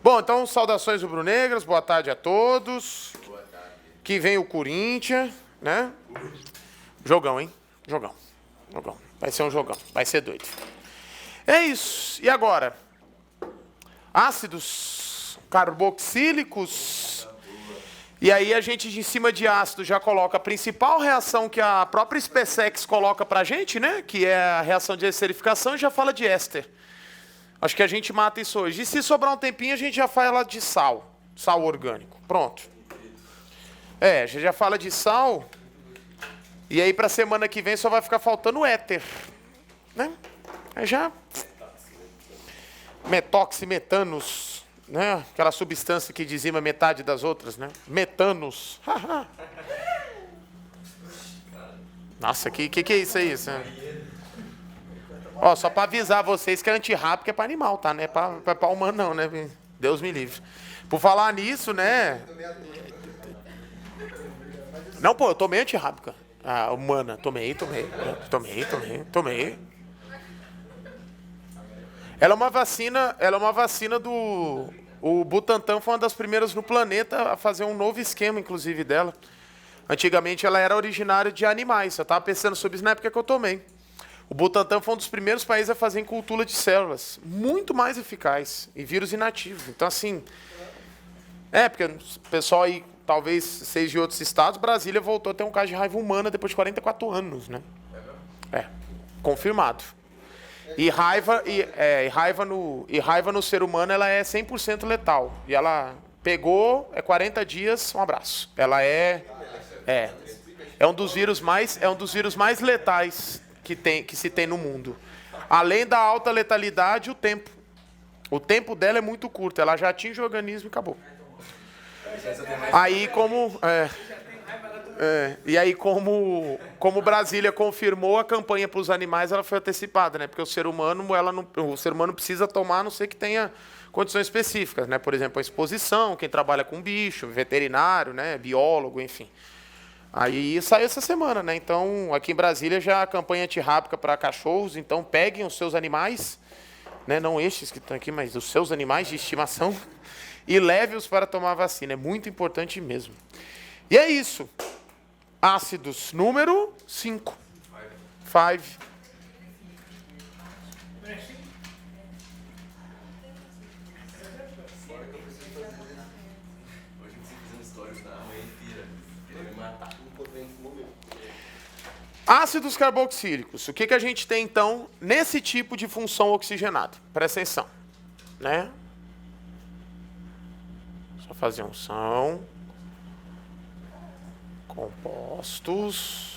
Bom, então, saudações rubro-negras, boa tarde a todos. Boa tarde. Que vem o Corinthians, né? Jogão, hein? Jogão. Jogão. Vai ser um jogão. Vai ser doido. É isso. E agora? Ácidos carboxílicos. E aí a gente, em cima de ácido, já coloca a principal reação que a própria SpaceX coloca pra gente, né? Que é a reação de esterificação, e já fala de éster. Acho que a gente mata isso hoje. E se sobrar um tempinho, a gente já fala de sal. Sal orgânico. Pronto. A gente já fala de sal. E aí pra semana que vem só vai ficar faltando éter. Né? Aí já... metoximetanos. Né? Aquela substância que dizima metade das outras, né? Metanos. Nossa, que é isso aí? Ó, só para avisar vocês que é antirrábico é para animal, tá? Não é para humano não, né? Deus me livre. Por falar nisso, né? Não, pô, eu tomei antirrábica. Ah, humana. Tomei. Ela é uma vacina do... O Butantan foi uma das primeiras no planeta a fazer um novo esquema, inclusive, dela. Antigamente ela era originária de animais. Eu estava pensando sobre isso na época que eu tomei. O Butantan foi um dos primeiros países a fazer em cultura de células. Muito mais eficaz. E vírus inativo. Então, assim... porque o pessoal aí, talvez seja de outros estados, Brasília voltou a ter um caso de raiva humana depois de 44 anos, né? Confirmado. E raiva no ser humano, ela é 100% letal. E ela pegou, 40 dias, um abraço. Ela é um dos vírus mais letais que se tem no mundo. Além da alta letalidade, o tempo. O tempo dela é muito curto. Ela já atinge o organismo e acabou. Aí como Brasília confirmou a campanha para os animais, ela foi antecipada, né? Porque o ser humano precisa tomar, a não ser que tenha condições específicas, né? Por exemplo, a exposição, quem trabalha com bicho, veterinário, né? Biólogo, enfim. Aí saiu essa semana, né? Então, aqui em Brasília já a campanha antirrábica para cachorros, então peguem os seus animais, né? Não estes que estão aqui, mas os seus animais de estimação, e leve-os para tomar a vacina. É muito importante mesmo. E é isso. Ácidos número 5. 5. Ácidos carboxílicos. O que a gente tem, então, nesse tipo de função oxigenada? Presta atenção. Né? Só fazer unção. Compostos.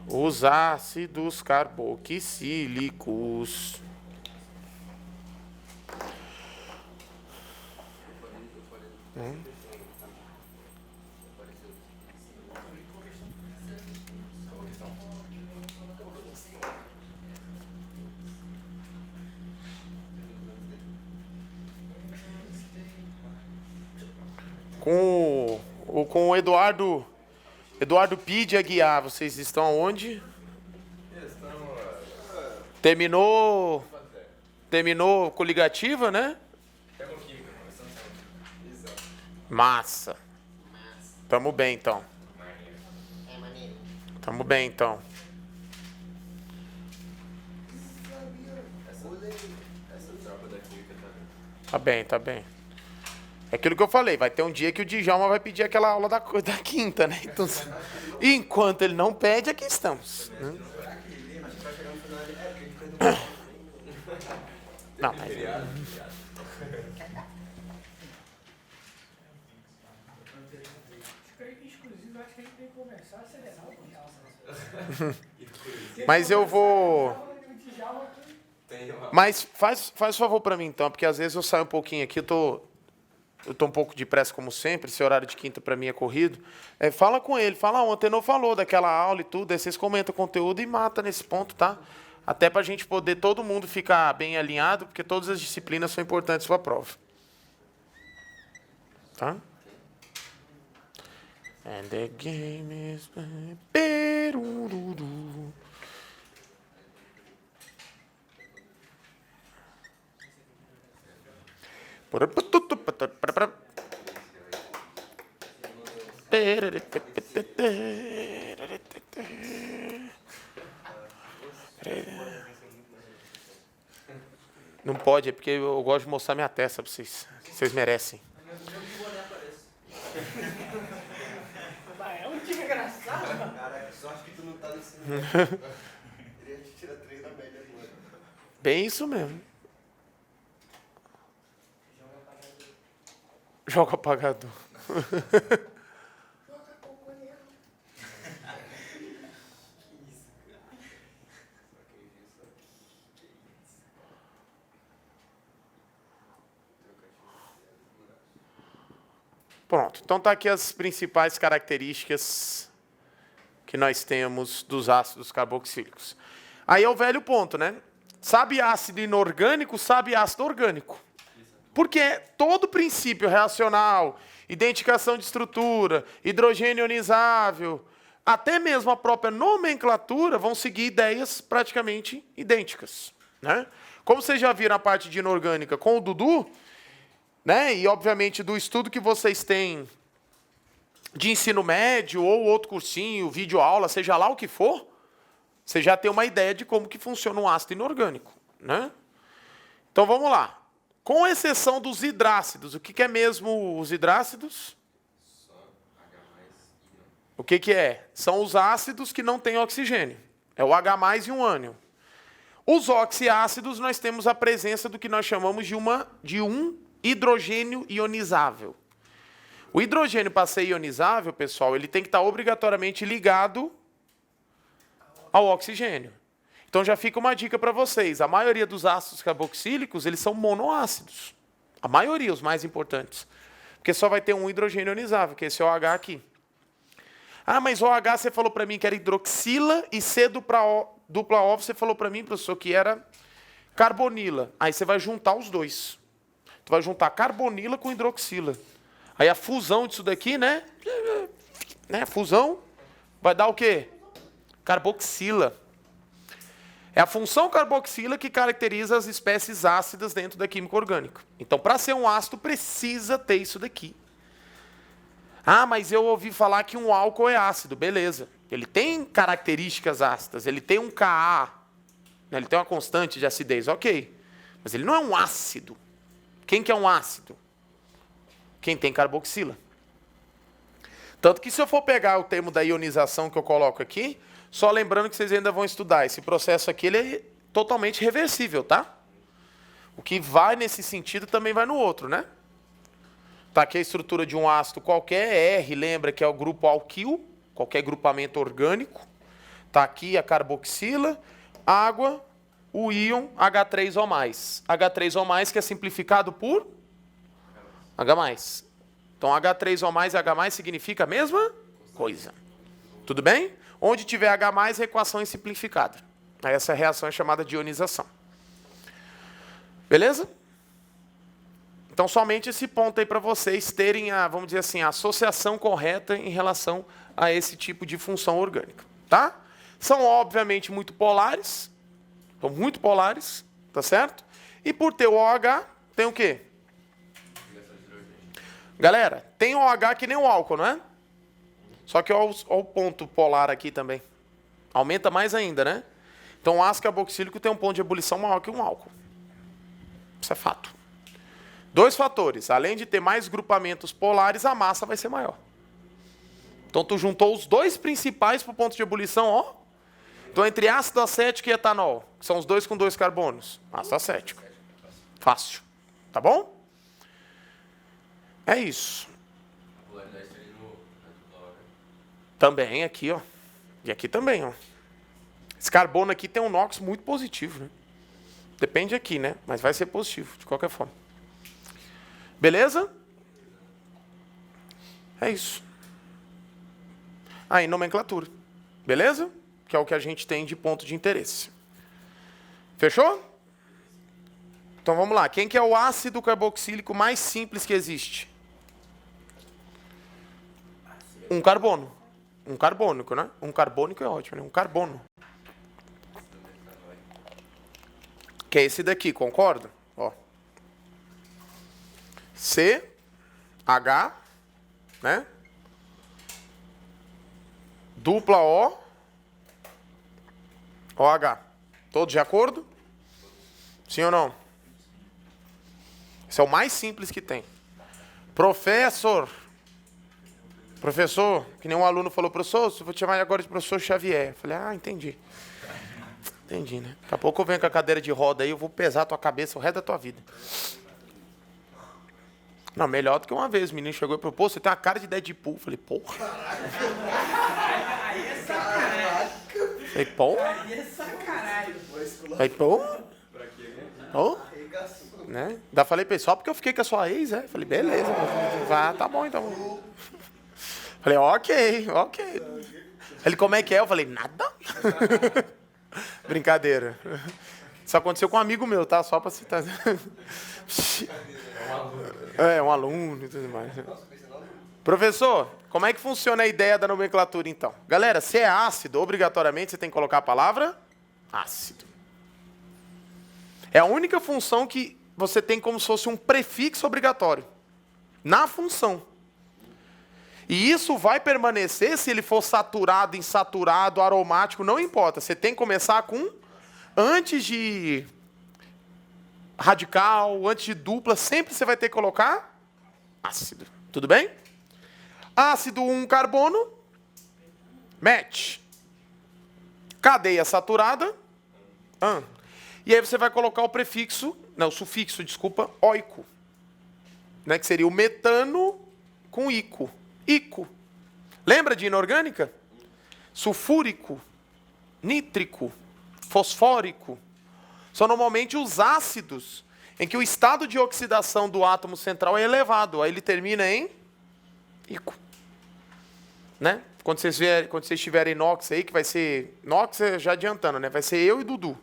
Os ácidos carboxílicos. Com o Eduardo Pide Aguiar, vocês estão aonde? Terminou coligativa, né? Massa. Tamo bem, então. Tamo bem, então. Tá bem. É aquilo que eu falei, vai ter um dia que o Djalma vai pedir aquela aula da quinta, né? Então, enquanto ele não pede, aqui estamos. Né? Não, mas... Mas eu vou... Mas faz favor para mim, então, porque às vezes eu saio um pouquinho aqui, eu tô um pouco de pressa, como sempre, esse horário de quinta para mim é corrido. Fala com ele, fala ontem, não falou daquela aula e tudo, aí vocês comentam o conteúdo e mata nesse ponto, tá? Até para a gente poder todo mundo ficar bem alinhado, porque todas as disciplinas são importantes para a prova. Tá? And the game is... Perururu. Não pode, é porque eu gosto de mostrar minha testa para vocês. Vocês merecem. É um tipo engraçado. Caraca, sorte que tu não tá nesse nível. Queria te tirar 3 na média agora. Bem isso mesmo. Joga apagador. Pronto, então tá aqui as principais características que nós temos dos ácidos carboxílicos. Aí é o velho ponto, né? Sabe ácido inorgânico, sabe ácido orgânico. Porque todo princípio reacional, identificação de estrutura, hidrogênio ionizável, até mesmo a própria nomenclatura vão seguir ideias praticamente idênticas, né? Como vocês já viram a parte de inorgânica com o Dudu, né? E, obviamente, do estudo que vocês têm de ensino médio ou outro cursinho, videoaula, seja lá o que for, você já tem uma ideia de como que funciona um ácido inorgânico, né? Então, vamos lá. Com exceção dos hidrácidos, o que é mesmo os hidrácidos? O que é? São os ácidos que não têm oxigênio. É o H+ e um ânion. Os oxiácidos, nós temos a presença do que nós chamamos de um hidrogênio ionizável. O hidrogênio, para ser ionizável, pessoal, ele tem que estar obrigatoriamente ligado ao oxigênio. Então já fica uma dica para vocês. A maioria dos ácidos carboxílicos, eles são monoácidos. A maioria, os mais importantes. Porque só vai ter um hidrogênio ionizável, que é esse OH aqui. Ah, mas OH você falou para mim que era hidroxila e C dupla O você falou para mim, professor, que era carbonila. Aí você vai juntar os dois. Tu vai juntar carbonila com hidroxila. Aí a fusão disso daqui, né? Fusão vai dar o quê? Carboxila. É a função carboxila que caracteriza as espécies ácidas dentro da química orgânica. Então, para ser um ácido, precisa ter isso daqui. Ah, mas eu ouvi falar que um álcool é ácido. Beleza. Ele tem características ácidas. Ele tem um Ka. Ele tem uma constante de acidez. Ok. Mas ele não é um ácido. Quem que é um ácido? Quem tem carboxila. Tanto que se eu for pegar o termo da ionização que eu coloco aqui, só lembrando que vocês ainda vão estudar, esse processo aqui ele é totalmente reversível, tá? O que vai nesse sentido também vai no outro, né? Tá aqui a estrutura de um ácido qualquer, R, lembra que é o grupo alquil, qualquer grupamento orgânico. Tá aqui a carboxila, água, o íon H3O+. H3O+, que é simplificado por H+. Então, H3O+, e H+, significa a mesma coisa. Tudo bem? Onde tiver H+, a equação é simplificada. Aí essa reação é chamada de ionização. Beleza? Então, somente esse ponto aí para vocês terem a, vamos dizer assim, a associação correta em relação a esse tipo de função orgânica. Tá? São, obviamente, muito polares. São muito polares, tá certo? E por ter o OH, tem o quê? Galera, tem OH que nem o álcool, não é? Só que olha o ponto polar aqui também. Aumenta mais ainda, né? Então o ácido carboxílico tem um ponto de ebulição maior que um álcool. Isso é fato. 2 fatores. Além de ter mais grupamentos polares, a massa vai ser maior. Então tu juntou os 2 principais para o ponto de ebulição, ó. Então entre ácido acético e etanol, que são os 2 com 2 carbonos. Ácido acético. Fácil. Tá bom? É isso. Também aqui, ó. E aqui também, ó. Esse carbono aqui tem um NOx muito positivo, né? Depende aqui, né? Mas vai ser positivo, de qualquer forma. Beleza? É isso. Aí, nomenclatura. Beleza? Que é o que a gente tem de ponto de interesse. Fechou? Então vamos lá. Quem que é o ácido carboxílico mais simples que existe? Um carbono. Um carbônico, né? Um carbônico é ótimo, né? Um carbono. Que é esse daqui, concorda? Ó. C, H, né? Dupla O, OH. Todos de acordo? Sim ou não? Esse é o mais simples que tem. Professor, que nem um aluno falou, professor, eu vou te chamar agora de professor Xavier. Eu falei, entendi. Entendi, né? Daqui a pouco eu venho com a cadeira de roda aí, eu vou pesar a tua cabeça o resto da tua vida. Não, melhor do que uma vez o menino chegou e falou, pô, você tem uma cara de Deadpool. Eu falei, porra. Aí é sacanagem. Falei, porra. Aí é sacanagem. Falei, porra. Porra. Né? Ainda falei pra ele, só porque eu fiquei com a sua ex, Falei, beleza. Tá bom então. Falei, ok. Ele, como é que é? Eu falei, nada. Brincadeira. Isso aconteceu com um amigo meu, tá? Só pra citar. É, um aluno e tudo mais. Professor, como é que funciona a ideia da nomenclatura, então? Galera, se é ácido, obrigatoriamente você tem que colocar a palavra ácido. É a única função que você tem como se fosse um prefixo obrigatório. Na função. E isso vai permanecer se ele for saturado, insaturado, aromático, não importa. Você tem que começar com, antes de radical, antes de dupla, sempre você vai ter que colocar ácido. Tudo bem? Ácido 1 carbono, match. Cadeia saturada, an. E aí você vai colocar o prefixo, não, o sufixo, desculpa, oico. Né, que seria o metano com ico. Ico. Lembra de inorgânica? Sulfúrico, nítrico, fosfórico. São normalmente os ácidos em que o estado de oxidação do átomo central é elevado. Aí ele termina em ico. Né? Quando vocês tiverem NOx aí, que vai ser... NOx já adiantando, né? Vai ser eu e Dudu.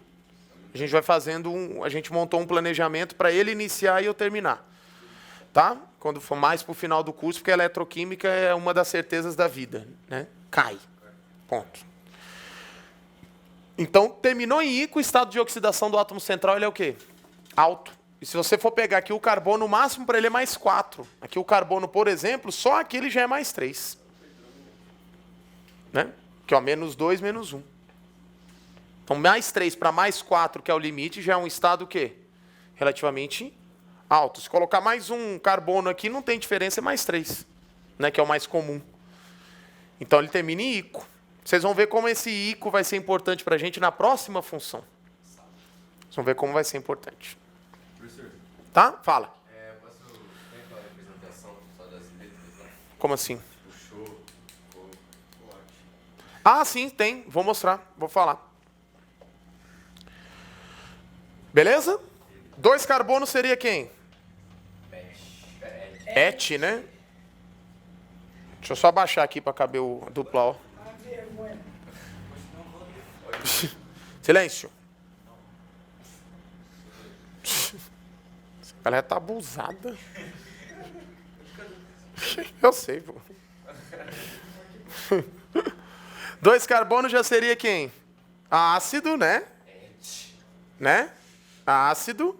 A gente vai fazendo a gente montou um planejamento para ele iniciar e eu terminar. Tá? Quando for mais para o final do curso, porque a eletroquímica é uma das certezas da vida. Né? Cai. Ponto. Então, terminou em ico, o estado de oxidação do átomo central ele é o quê? Alto. E se você for pegar aqui o carbono, o máximo para ele é mais 4. Aqui o carbono, por exemplo, só aqui ele já é mais 3. Né? Que é menos 2, menos 1. Então, mais 3 para mais 4, que é o limite, já é um estado o quê? Relativamente alto. Se colocar mais um carbono aqui, não tem diferença, é mais 3. Né? Que é o mais comum. Então, ele termina em ico. Vocês vão ver como esse ico vai ser importante para a gente na próxima função. Vocês vão ver como vai ser importante. Professor, Tá? Fala. posso ter aquela representação só das letras lá? Como assim? Puxou, Ah, sim, tem. Vou mostrar. Vou falar. Beleza? 2 carbonos seria quem? Et, né? Deixa eu só abaixar aqui para caber o dupla O. Silêncio. Essa galera tá abusada. Eu sei, pô. 2 carbonos já seria quem? Ácido, né? Né? Ácido.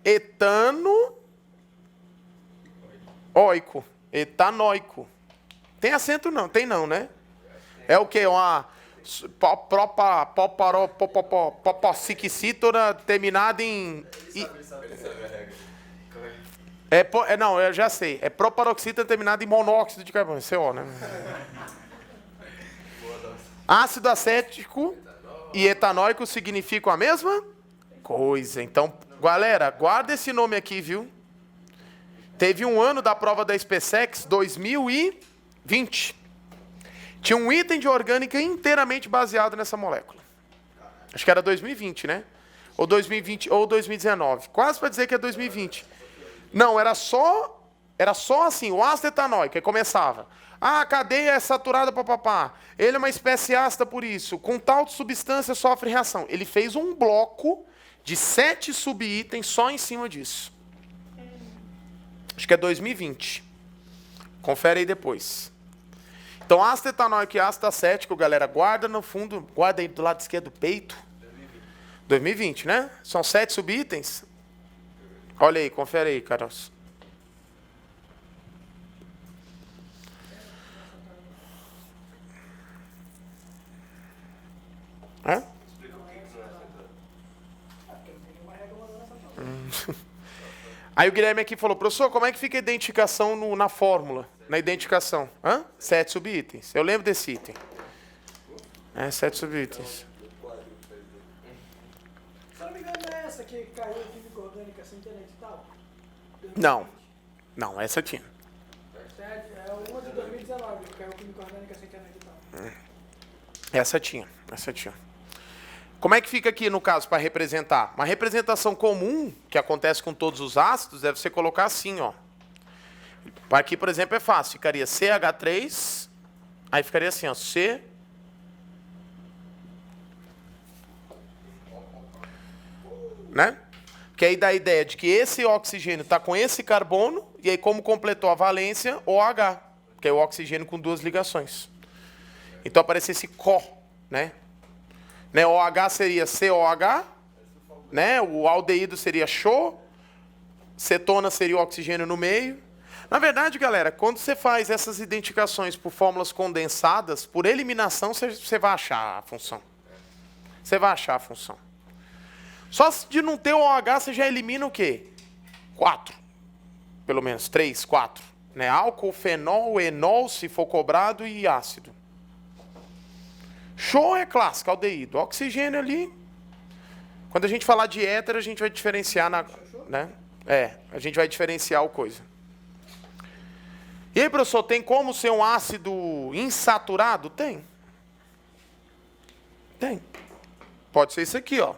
Etano. Oico. Etanóico. Tem acento não? Tem não, né? É o quê? Uma popociquicítora terminada em... Não, eu já sei. É proparoxítona terminada em monóxido de carbono. CO, né? Ácido acético e etanóico significam a mesma coisa. Então, galera, guarda esse nome aqui, viu? Teve um ano da prova da SpaceX, 2020. Tinha um item de orgânica inteiramente baseado nessa molécula. Acho que era 2020, né? Ou 2020, ou 2019. Quase para dizer que é 2020. Não, era só assim, o ácido etanóico, que começava. Ah, a cadeia é saturada, papapá. Ele é uma espécie ácida por isso. Com tal substância sofre reação. Ele fez um bloco de 7 subitens só em cima disso. Acho que é 2020. Confere aí depois. Então, ácido etanóico e ácido acético, galera, guarda no fundo, guarda aí do lado esquerdo do peito. 2020, né? São 7 subitens. Olha aí, confere aí, Carlos. É? Aí o Guilherme aqui falou, professor, como é que fica a identificação na fórmula? Na identificação? 7 subitens. Eu lembro desse item. 7 subitens. Se eu não me engano, não é essa que caiu em química orgânica sem internet e tal? Não. Não, essa tinha. É uma de 2019, que caiu em química orgânica sem internet e tal. Essa tinha. Como é que fica aqui no caso para representar? Uma representação comum, que acontece com todos os ácidos, deve ser colocar assim, ó. Aqui, por exemplo, é fácil. Ficaria CH3, aí ficaria assim, ó, C. Né? Que aí dá a ideia de que esse oxigênio está com esse carbono, e aí como completou a valência, OH, que é o oxigênio com 2 ligações. Então aparece esse CO, né? OH seria COH, né? O aldeído seria XO, cetona seria o oxigênio no meio. Na verdade, galera, quando você faz essas identificações por fórmulas condensadas, por eliminação, você vai achar a função. Você vai achar a função. Só de não ter o OH, você já elimina o quê? 4. Pelo menos 3, 4. Né? Álcool, fenol, enol, se for cobrado, e ácido. Show é clássico, aldeído. Oxigênio ali. Quando a gente falar de éter, a gente vai diferenciar né? A gente vai diferenciar o coisa. E aí, professor, tem como ser um ácido insaturado? Tem. Tem. Pode ser isso aqui, ó.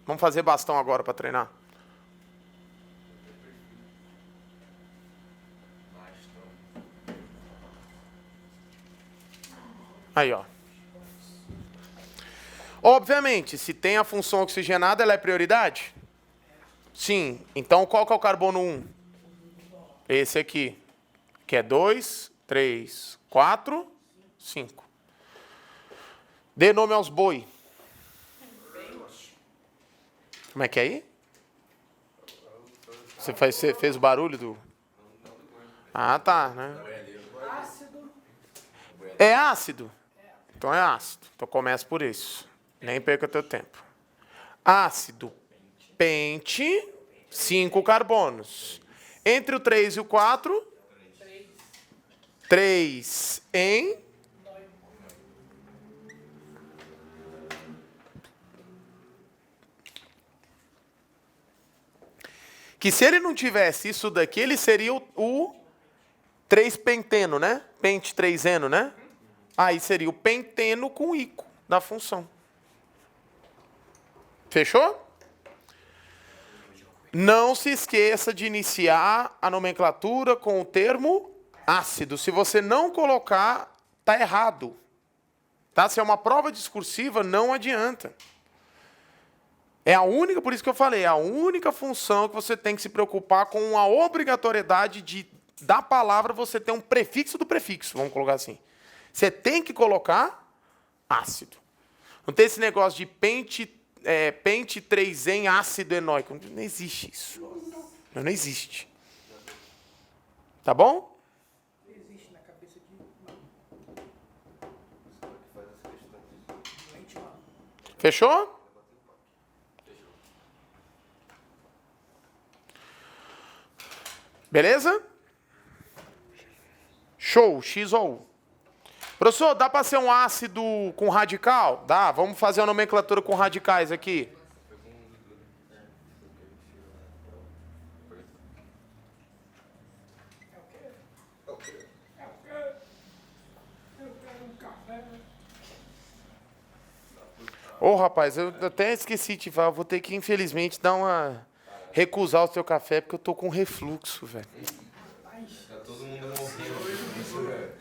Vamos fazer bastão agora para treinar. Aí, ó. Obviamente, se tem a função oxigenada, ela é prioridade? Sim. Então, qual que é o carbono 1? Esse aqui. Que é 2, 3, 4, 5. Dê nome aos boi. Como é que é aí? Você fez o barulho do... Ah, tá, né? Ácido. É ácido? Então é ácido. Então começa por isso. Nem perca teu tempo. Ácido. Pente. 5 carbonos. Entre o 3 e o 4... 3 em... Que se ele não tivesse isso daqui, ele seria o 3-penteno, né? Pente 3-eno, né? Aí seria o penteno com ico da função. Fechou? Não se esqueça de iniciar a nomenclatura com o termo ácido. Se você não colocar, tá errado. Tá? Se é uma prova discursiva, não adianta. É a única, por isso que eu falei, é a única função que você tem que se preocupar com a obrigatoriedade da palavra você ter um prefixo do prefixo, vamos colocar assim. Você tem que colocar ácido. Não tem esse negócio de pente 3 em ácido enóico. Não existe isso. Não existe. Tá bom? Não existe na cabeça de... Fechou? Beleza? Show, X ou U. Professor, dá para ser um ácido com radical? Dá, vamos fazer a nomenclatura com radicais aqui. Ô, rapaz, eu até esqueci de falar. Vou ter que, infelizmente, recusar o seu café, porque eu tô com refluxo, velho. Tá todo mundo morrendo.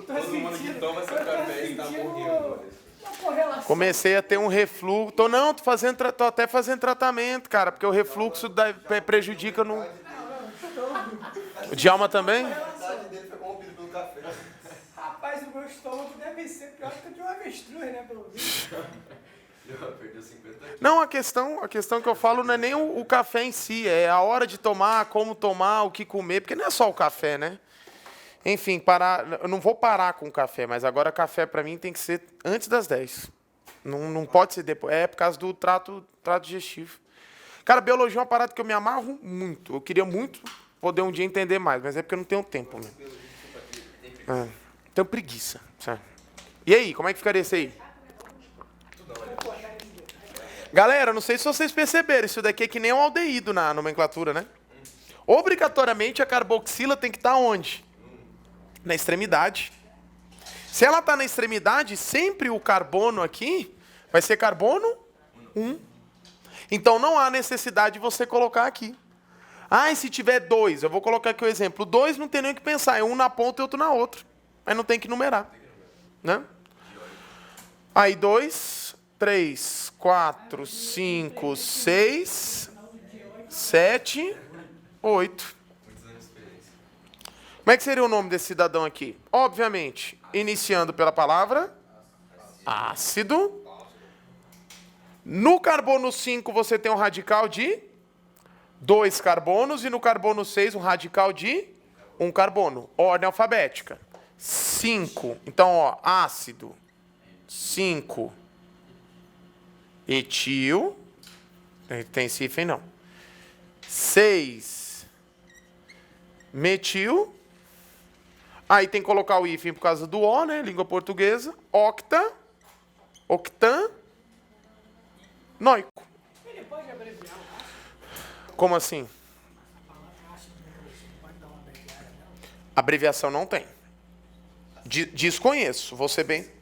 Todo mundo que toma seu café está morrendo. Uma correlação. Comecei a ter um refluxo. Tô até fazendo tratamento, cara, porque o refluxo prejudica no... O Djalma também? A metade dele foi corrompida pelo café. Rapaz, o meu estômago deve ser pior que o de um avestruz, né, pelo visto. Perdeu 50 quilos. Não, a questão que eu falo não é nem o café em si, é a hora de tomar, como tomar, o que comer, porque não é só o café, né? Enfim, eu não vou parar com o café, mas agora café para mim tem que ser antes das 10. Não pode ser depois. É por causa do trato digestivo. Cara, biologia é uma parada que eu me amarro muito. Eu queria muito poder um dia entender mais, mas é porque eu não tenho tempo, né? Tenho preguiça, sabe? E aí, como é que ficaria isso aí? Galera, não sei se vocês perceberam, isso daqui é que nem um aldeído na nomenclatura, né? Obrigatoriamente a carboxila tem que estar onde? Na extremidade. Se ela está na extremidade, sempre o carbono aqui vai ser carbono 1. Então não há necessidade de você colocar aqui. Ah, e se tiver 2, eu vou colocar aqui o exemplo. 2 não tem nem o que pensar, é um na ponta e outro na outra. Aí não tem que numerar. Né? Aí 2, 3, 4, 5, 6, 7, 8. Como é que seria o nome desse cidadão aqui? Obviamente, iniciando pela palavra ácido. No carbono 5 você tem um radical de 2 carbonos e no carbono 6 um radical de 1 carbono. Ordem alfabética. 5. Então, ó, ácido. 5. Etil. Tem hífen não. 6. Metil. Aí tem que colocar o hífen por causa do O, né? Língua portuguesa. Octa. Octan. Noico. Ele pode abreviar o ácido? Como assim? A palavra ácido não pode dar uma abreviada, não? Abreviação não tem. Desconheço, vou ser bem...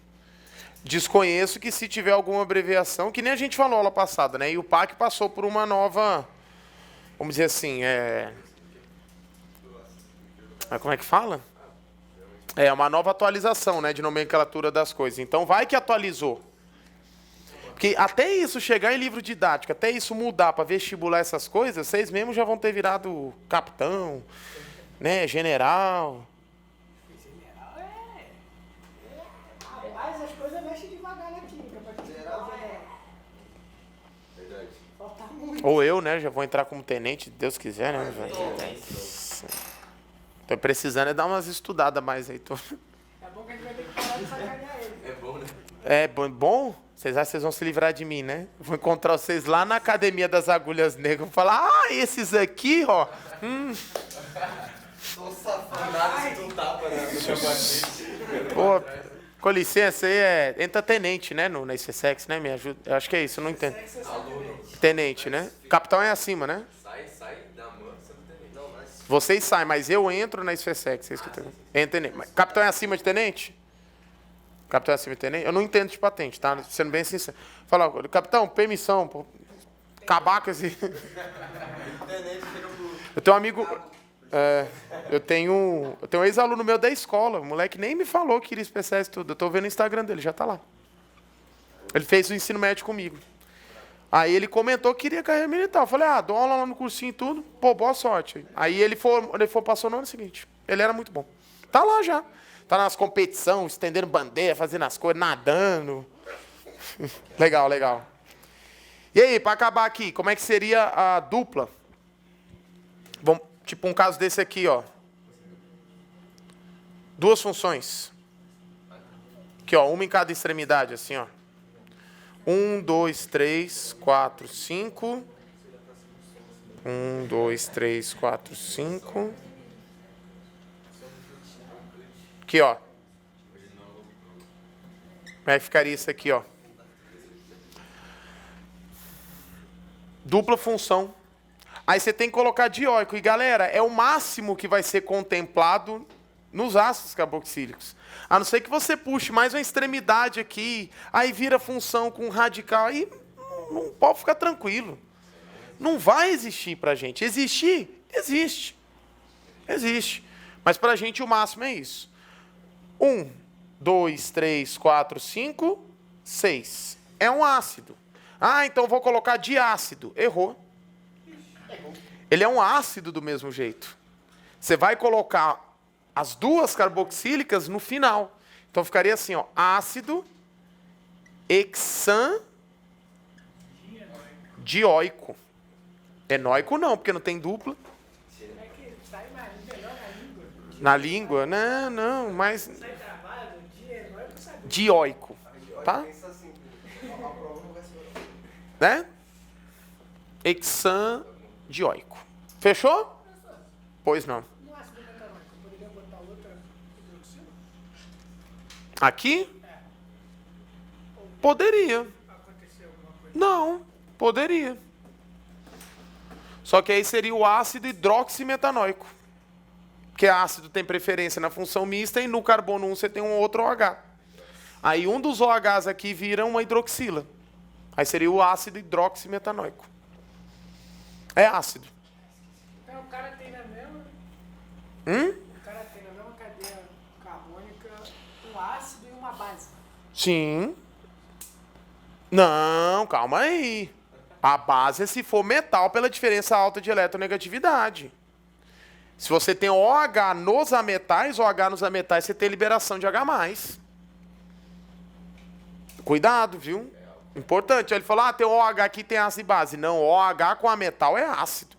Desconheço que se tiver alguma abreviação, que nem a gente falou aula passada, né? E o PAC passou por uma nova... Vamos dizer assim, como é que fala? É uma nova atualização, né, de nomenclatura das coisas. Então vai que atualizou. Porque até isso chegar em livro didático, até isso mudar para vestibular essas coisas, vocês mesmos já vão ter virado capitão, né, general. General Rapaz, as coisas mexem devagar na química. Pra que Verdade. falta muito. Ou eu, né, já vou entrar como tenente, se Deus quiser, né, velho. Tô precisando é dar umas estudadas mais aí. É bom que a gente vai ter que parar de sacanear ele. É bom, né? É bom? Vocês acham que vocês vão se livrar de mim, né? Vou encontrar vocês lá na Academia das Agulhas Negras. Vou falar, esses aqui, ó. Sou safado. Nada se tu tapa na batente. Pô, com licença, aí entra tenente, né? Na ICSEX, né? Me ajuda. Eu acho que é isso, eu não entendo. Tenente, né? Capitão é acima, né? Sai da mão, você não tem nem. Não, mas... Vocês saem, mas eu entro na ICSEX. É isso que eu tenho. Entra tenente. Mas capitão é acima de tenente? Capitão é acima de tenente? Eu não entendo de patente, tá? Sendo bem sincero. Fala, capitão, permissão. Pô. Acabar com esse... Eu tenho um amigo... eu tenho um ex-aluno meu da escola. O moleque nem me falou que queria especiais tudo. Eu tô vendo o Instagram dele, já tá lá. Ele fez o ensino médio comigo. Aí ele comentou que queria carreira militar. Eu falei, dou aula lá no cursinho e tudo. Pô, boa sorte. Aí ele passou no ano seguinte. Ele era muito bom. Tá lá já. Tá nas competições, estendendo bandeira, fazendo as coisas, nadando. Legal, legal. E aí, para acabar aqui, como é que seria a dupla? Bom, tipo um caso desse aqui, ó. 2 funções. Aqui, ó, uma em cada extremidade, assim, ó. 1, 2, 3, 4, 5. 1, 2, 3, 4, 5. Aqui, ó. Como é que ficaria isso aqui, ó? Dupla função. Aí você tem que colocar dióico. E, galera, é o máximo que vai ser contemplado nos ácidos carboxílicos. A não ser que você puxe mais uma extremidade aqui, aí vira função com radical, aí não pode ficar tranquilo. Não vai existir para a gente. Existir? Existe. Existe. Mas para a gente o máximo é isso. 1, 2, 3, 4, 5, 6. É um ácido. Ah, então vou colocar diácido. Errou. Ele é um ácido do mesmo jeito. Você vai colocar as duas carboxílicas no final. Então ficaria assim, ó, ácido hexandioico. Enóico não, porque não tem dupla. É que sai mais melhor na língua. Na língua? Não, mas Sai travado, dia, não é pra saber. dioico, tá? Pensa assim, a prova não vai ser. Né? Hexandioico. Fechou? Pois não. No ácido metanóico, poderia botar outra hidroxila? Aqui? Poderia. Aconteceu alguma coisa? Não, poderia. Só que aí seria o ácido hidroximetanóico. Porque ácido tem preferência na função mista e no carbono 1 você tem um outro OH. Aí um dos OHs aqui vira uma hidroxila. Aí seria o ácido hidroximetanóico. É ácido. Então o cara tem na mesma. Hum? O cara tem na mesma cadeia carbônica um ácido e uma base. Sim. Não, calma aí. A base é se for metal pela diferença alta de eletronegatividade. Se você tem OH nos ametais, OH nos ametais, você tem liberação de H+. Cuidado, viu? Importante. Ele falou, tem OH aqui, tem ácido e base. Não, OH com ametal é ácido.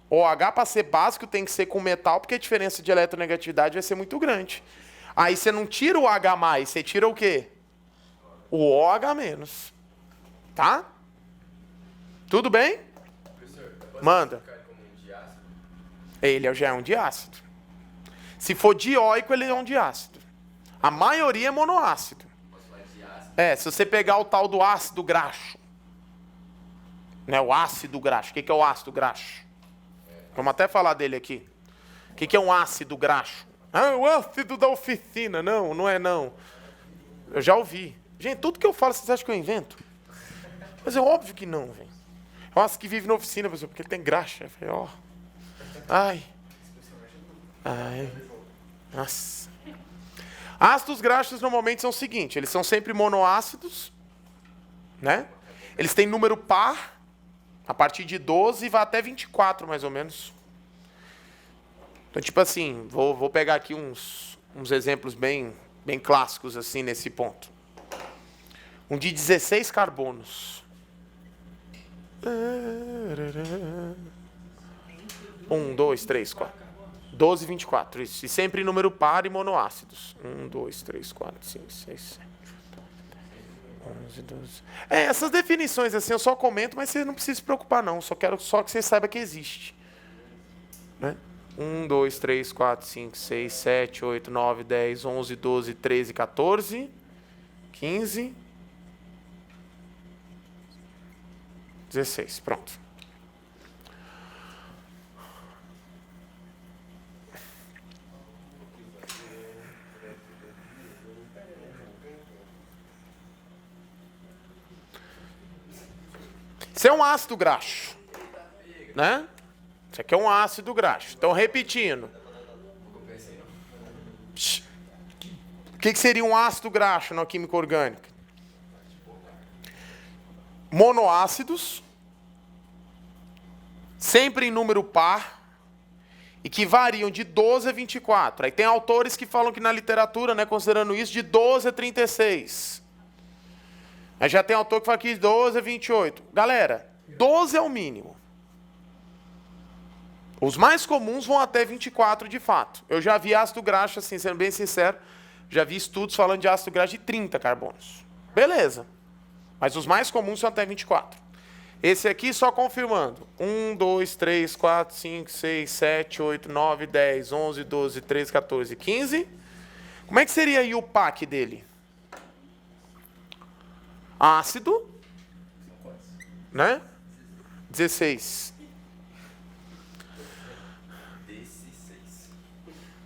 OH para ser básico tem que ser com metal, porque a diferença de eletronegatividade vai ser muito grande. Aí você não tira o H+, você tira o quê? O OH-. Tá? Tudo bem? Professor, eu posso Manda. classificar como um diácido? Ele já é um diácido. Se for dioico, ele é um diácido. A maioria é monoácido. Posso falar de ácido? É, se você pegar o tal do ácido graxo. Né, o ácido graxo. O que é o ácido graxo? Vamos até falar dele aqui. O que é um ácido graxo? Ah, o ácido da oficina. Não, não é não. Eu já ouvi. Gente, tudo que eu falo, vocês acham que eu invento? Mas é óbvio que não, velho. Nossa, que vive na oficina, pessoal, porque ele tem graxa. Eu falei, ó. Ai. Nossa. Ácidos graxos normalmente são o seguinte, eles são sempre monoácidos, né? Eles têm número par, a partir de 12 e vai até 24, mais ou menos. Então, tipo assim, vou pegar aqui uns exemplos bem clássicos, assim, nesse ponto. Um de 16 carbonos. 1, 2, 3, 4. 12, 24, isso. E sempre em número par e monoácidos. 1, 2, 3, 4, 5, 6, 7, 11, 12. Essas definições assim eu só comento, mas você não precisa se preocupar não. Só quero que você saiba que existe. Né? 1, 2, 3, 4, 5, 6, 7, 8, 9, 10, 11, 12, 13, 14, 15, 16. Pronto. Isso é um ácido graxo, né? Isso aqui é um ácido graxo. Então, repetindo. O que seria um ácido graxo na química orgânica? Monoácidos, sempre em número par, e que variam de 12 a 24. Aí tem autores que falam que na literatura, né, considerando isso, de 12 a 36. Aí já tem autor que fala que de 12 a 28. Galera, 12 é o mínimo. Os mais comuns vão até 24 de fato. Eu já vi ácido graxo, assim, sendo bem sincero, já vi estudos falando de ácido graxo de 30 carbonos. Beleza. Mas os mais comuns são até 24. Esse aqui só confirmando. 1, 2, 3, 4, 5, 6, 7, 8, 9, 10, 11, 12, 13, 14, 15. Como é que seria aí o PAC dele? Ácido, né? 16.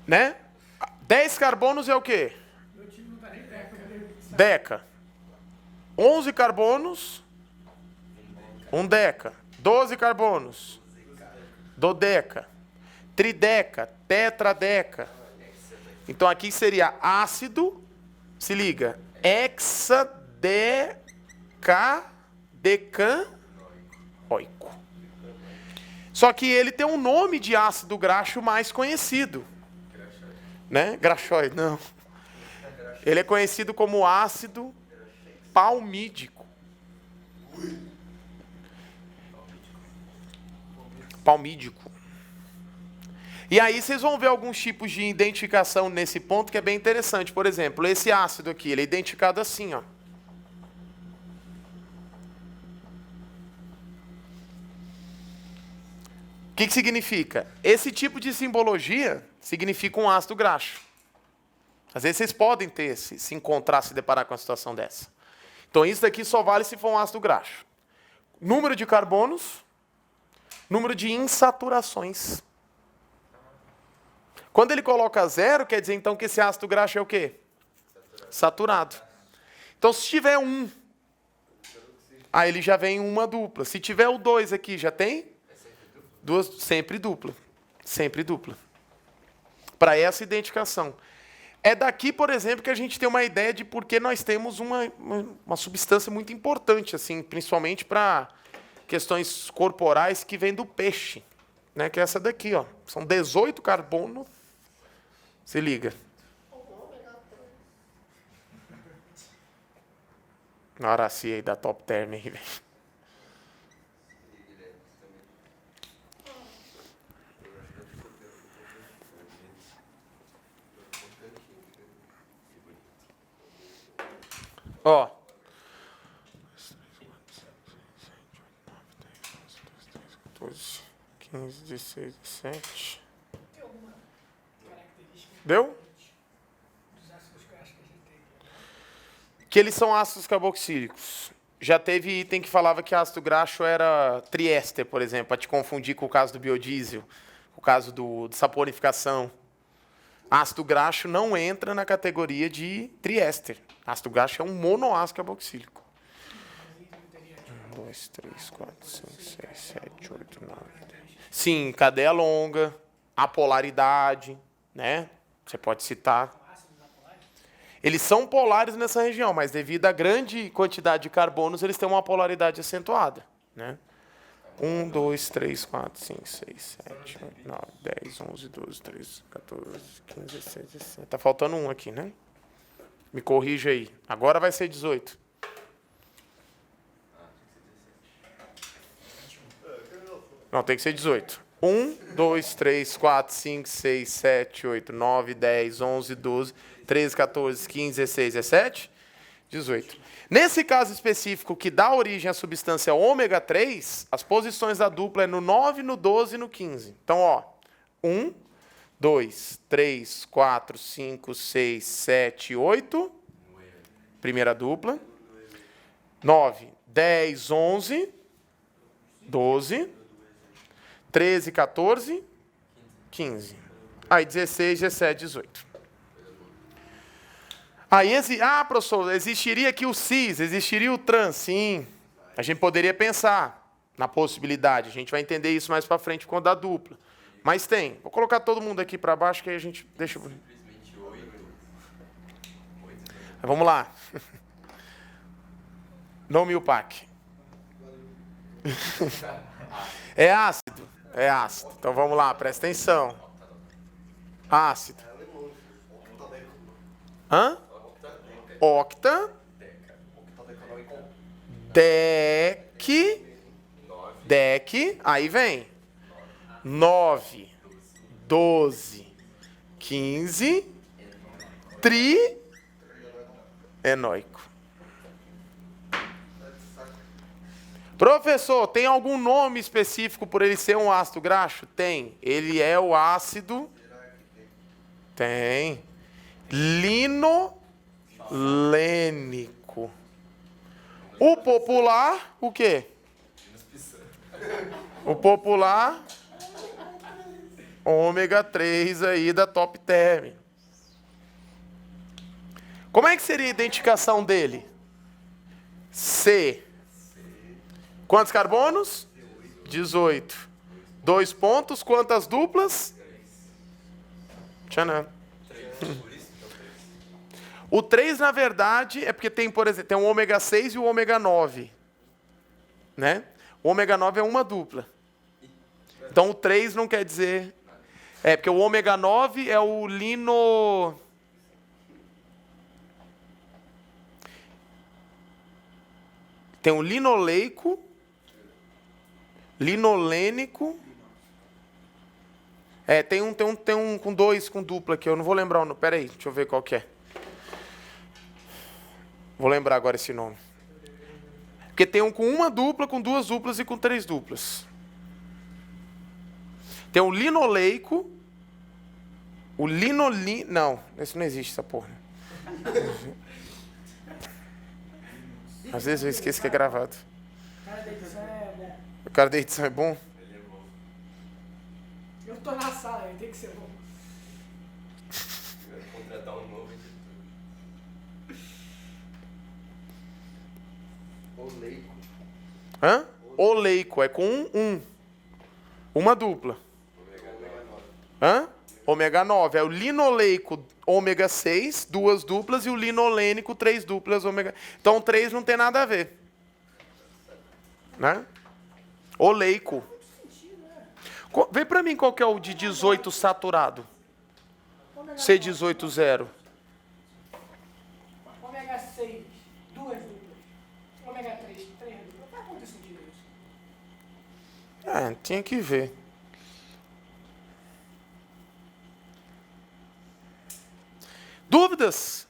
Né? 10 carbonos é o quê? Meu time não tá nem perto, né? Deca. 11 carbonos, 1 deca. 12 carbonos, dodeca. Trideca, tetradeca. Então aqui seria ácido, se liga, hexadecanoico. Só que ele tem um nome de ácido graxo mais conhecido. Né? Graxóide, não. Ele é conhecido como ácido palmídico. Palmídico. E aí vocês vão ver alguns tipos de identificação nesse ponto que é bem interessante. Por exemplo, esse ácido aqui, ele é identificado assim, ó. O que significa? Esse tipo de simbologia significa um ácido graxo. Às vezes vocês podem ter, se encontrar, se deparar com uma situação dessa. Então isso daqui só vale se for um ácido graxo. Número de carbonos, número de insaturações. Quando ele coloca 0, quer dizer então que esse ácido graxo é o quê? Saturado. Então se tiver 1, aí ele já vem uma dupla. Se tiver o 2 aqui, já tem? Duas, sempre dupla. Sempre dupla. Para essa identificação. É daqui, por exemplo, que a gente tem uma ideia de por que nós temos uma substância muito importante, assim, principalmente para questões corporais que vem do peixe, né? Que é essa daqui, ó. São 18 carbonos. Se liga. Na Horacia aí da Top Term aí, velho. Ó. 14, 15, 16, 17. Tem alguma característica Deu? dos ácidos graxos que a gente tem? Que eles são ácidos carboxílicos. Já teve item que falava que ácido graxo era triéster, por exemplo, para te confundir com o caso do biodiesel, o caso de saponificação. Ácido graxo não entra na categoria de triéster. Ácido graxo é um monoácido carboxílico. 1, 2, 3, 4, 5, 6, 7, 8, 9, 10. Sim, cadeia longa, apolaridade, né? Você pode citar. Eles são polares nessa região, mas devido à grande quantidade de carbonos, eles têm uma polaridade acentuada, né? 1, 2, 3, 4, 5, 6, 7, 8, 9, 10, 11, 12, 13, 14, 15, 16, 17. Tá faltando um aqui, né? Me corrija aí. Agora vai ser 18. Não, tem que ser 18. 1, 2, 3, 4, 5, 6, 7, 8, 9, 10, 11, 12, 13, 14, 15, 16, 17, 18. Nesse caso específico que dá origem à substância ômega 3, as posições da dupla é no 9, no 12 e no 15. Então, ó, 1, 2, 3, 4, 5, 6, 7, 8. Primeira dupla. 9, 10, 11, 12, 13, 14, 15. Aí 16, 17, 18. Aí, professor, existiria aqui o cis, existiria o trans, sim. A gente poderia pensar na possibilidade. A gente vai entender isso mais para frente quando dá dupla. Mas tem. Vou colocar todo mundo aqui para baixo que aí a gente deixa... Vamos lá. Nome o PAC. É ácido? É ácido. Então vamos lá, presta atenção. Ácido. Hã? Octa. Dec. Aí vem. 9, 12, 15. Trienoico. Professor, tem algum nome específico por ele ser um ácido graxo? Tem. Ele é o ácido... Tem. Linolênico. O popular, o quê? O popular, ômega 3 aí da Top Term. Como é que seria a identificação dele? C. Quantos carbonos? 18. 2 pontos, quantas duplas? Tchanã. O 3, na verdade, é porque tem, por exemplo, tem o ômega 6 e o ômega 9. Né? O ômega 9 é uma dupla. Então o 3 não quer dizer... É, porque o ômega 9 é o lino... Tem o linoleico, linolênico. É, tem um com 2, com dupla aqui. Eu não vou lembrar o nome. Pera aí, deixa eu ver qual que é. Vou lembrar agora esse nome. Porque tem um com uma dupla, com 2 duplas e com 3 duplas. Tem o linoleico. O Não, esse não existe, essa porra. Às vezes eu esqueço que é gravado. O cara da edição é bom. O cara da edição é bom? Ele é bom. Eu tô na sala, ele tem que ser bom. Vai contratar um novo editor. Oleico. Hã? Oleico, é com um. Uma dupla. Hã? Ômega 9. É o linoleico ômega 6, 2 duplas, e o linolênico, 3 duplas. Ômega... Então 3 não tem nada a ver. Né? Oleico. Vê pra mim qual que é o de 18 saturado. C18-0. Ômega 6, 2 duplas. Ômega 3, 3 duplas. Faz muito sentido isso. É, tinha que ver. Dúvidas?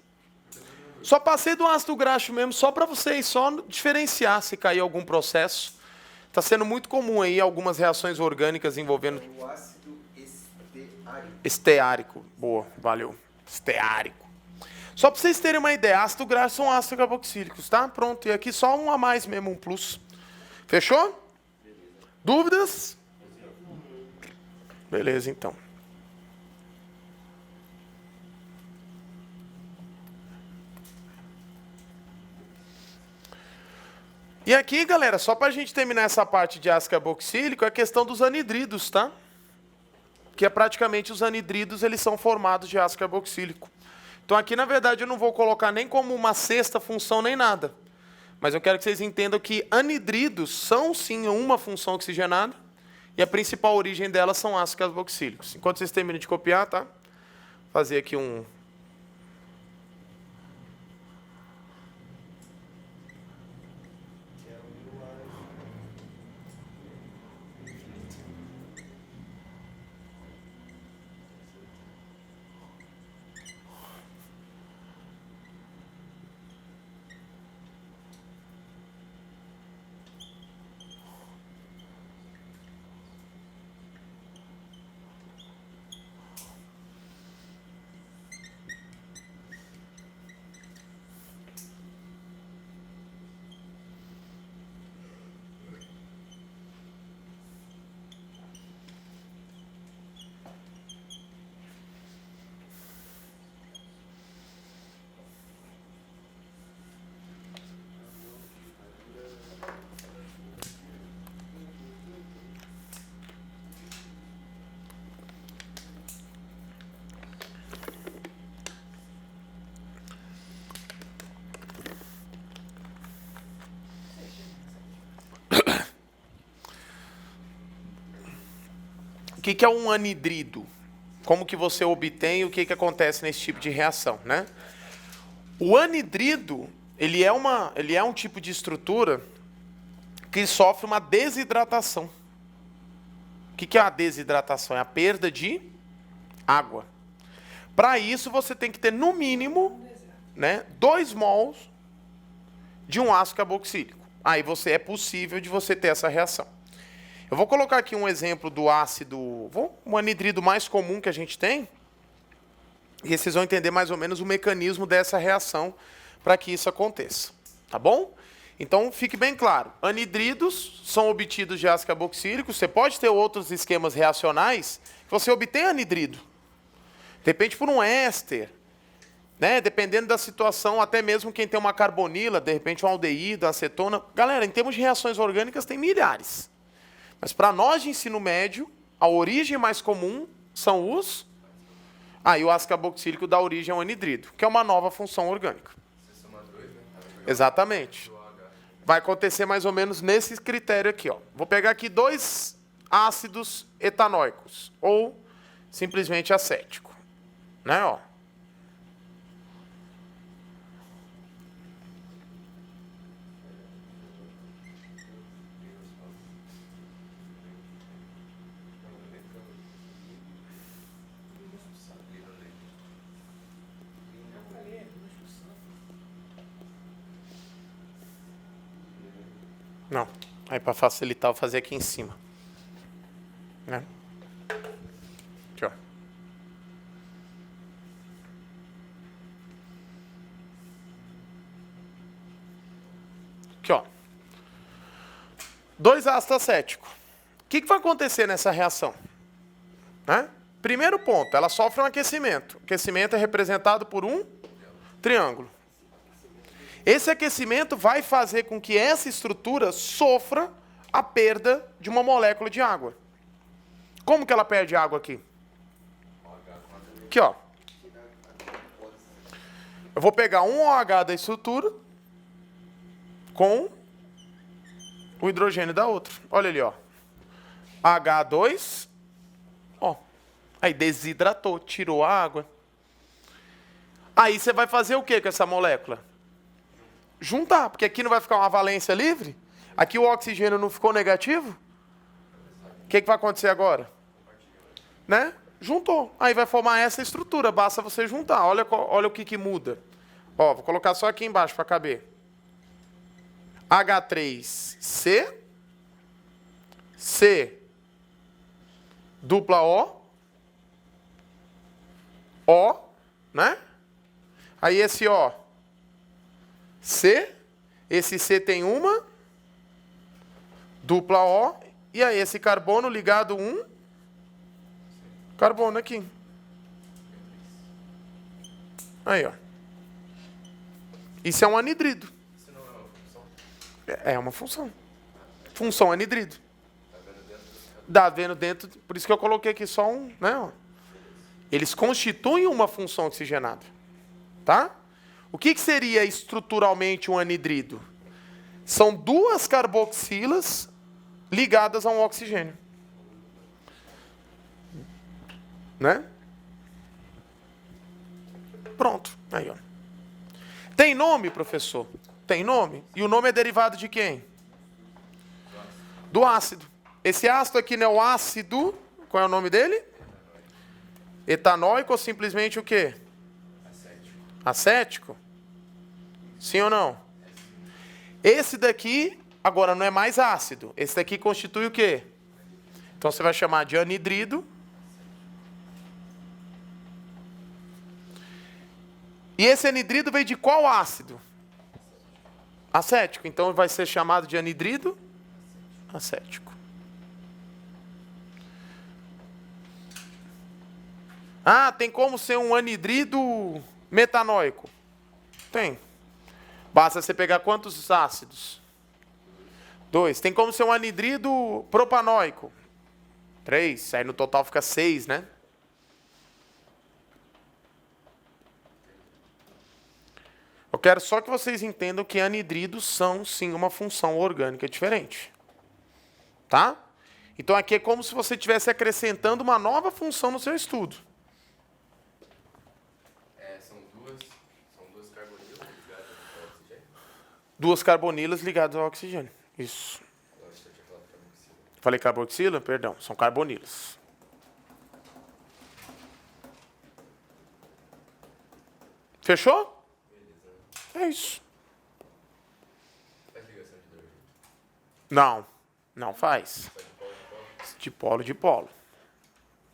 Só passei do ácido graxo mesmo, só para vocês, só diferenciar se cair algum processo. Está sendo muito comum aí algumas reações orgânicas envolvendo O ácido esteárico. esteárico. Boa, valeu. Esteárico. Só para vocês terem uma ideia, ácido graxo são ácidos carboxílicos, tá? Pronto, e aqui só um a mais mesmo, um plus. Fechou? Dúvidas? Beleza, então. E aqui, galera, só para a gente terminar essa parte de ácido carboxílico, é a questão dos anidridos, tá? Que é praticamente os anidridos, eles são formados de ácido carboxílico. Então aqui, na verdade, eu não vou colocar nem como uma sexta função, nem nada. Mas eu quero que vocês entendam que anidridos são, sim, uma função oxigenada, e a principal origem delas são ácidos carboxílicos. Enquanto vocês terminam de copiar, tá? Vou fazer aqui um... O que é um anidrido? Como que você obtém e o que acontece nesse tipo de reação, né? O anidrido, ele é um tipo de estrutura que sofre uma desidratação. O que é a desidratação? É a perda de água. Para isso, você tem que ter, no mínimo, né, 2 mols de um ácido carboxílico. Aí é possível de você ter essa reação. Eu vou colocar aqui um exemplo do ácido, um anidrido mais comum que a gente tem, e vocês vão entender mais ou menos o mecanismo dessa reação para que isso aconteça. Tá bom? Então, fique bem claro. Anidridos são obtidos de ácido carboxílico. Você pode ter outros esquemas reacionais que você obtém anidrido. De repente, por um éster, né? Dependendo da situação, até mesmo quem tem uma carbonila, de repente um aldeído, acetona. Galera, em termos de reações orgânicas, tem milhares. Mas para nós de ensino médio, a origem mais comum são os... e o ácido carboxílico dá origem ao anidrido, que é uma nova função orgânica. Você soma 2, né? Exatamente. Vai acontecer mais ou menos nesse critério aqui, ó. Vou pegar aqui 2 ácidos etanóicos, ou simplesmente acético, né, ó. Não. Aí para facilitar, eu vou fazer aqui em cima. Né? Aqui, ó. Aqui, ó. 2 ácido acético. O que vai acontecer nessa reação? Né? Primeiro ponto, ela sofre um aquecimento. O aquecimento é representado por um triângulo. Esse aquecimento vai fazer com que essa estrutura sofra a perda de uma molécula de água. Como que ela perde água aqui? Aqui, ó. Eu vou pegar um OH da estrutura com o hidrogênio da outra. Olha ali, ó. H2, ó. Aí desidratou, tirou a água. Aí você vai fazer o que com essa molécula? Juntar, porque aqui não vai ficar uma valência livre? Aqui o oxigênio não ficou negativo? O que vai acontecer agora? Né? Juntou. Aí vai formar essa estrutura, basta você juntar. Olha o que muda. Ó, vou colocar só aqui embaixo para caber. H3C, C, dupla O, né? Aí esse O, C, esse C tem uma, dupla O, e aí esse carbono ligado um carbono aqui. Aí, ó. Isso é um anidrido. Isso não é uma função? É uma função. Função anidrido. Tá vendo dentro do... Por isso que eu coloquei aqui só um, né? Ó. Eles constituem uma função oxigenada. Tá? O que seria estruturalmente um anidrido? São 2 carboxilas ligadas a um oxigênio. Né? Pronto. Aí, ó. Tem nome, professor? Tem nome. E o nome é derivado de quem? Do ácido. Esse ácido aqui não é o ácido... Qual é o nome dele? Etanóico ou simplesmente o quê? Acético? Sim ou não? Esse daqui, agora, não é mais ácido. Esse daqui constitui o quê? Então, você vai chamar de anidrido. E esse anidrido veio de qual ácido? Acético. Então, vai ser chamado de anidrido acético. Tem como ser um anidrido metanóico? Tem. Basta você pegar quantos ácidos? 2. Tem como ser um anidrido propanóico? 3. Aí no total fica 6, né? Eu quero só que vocês entendam que anidridos são, sim, uma função orgânica diferente. Tá? Então aqui é como se você estivesse acrescentando uma nova função no seu estudo. São duas carbonilas ligadas ao oxigênio? 2 carbonilas ligadas ao oxigênio. Isso. Eu acho que eu tinha falado carboxila. Falei carboxila? Perdão, são carbonilas. Fechou? É isso. Faz ligação de hidrogênio? Não, não faz. Faz De polo de polo.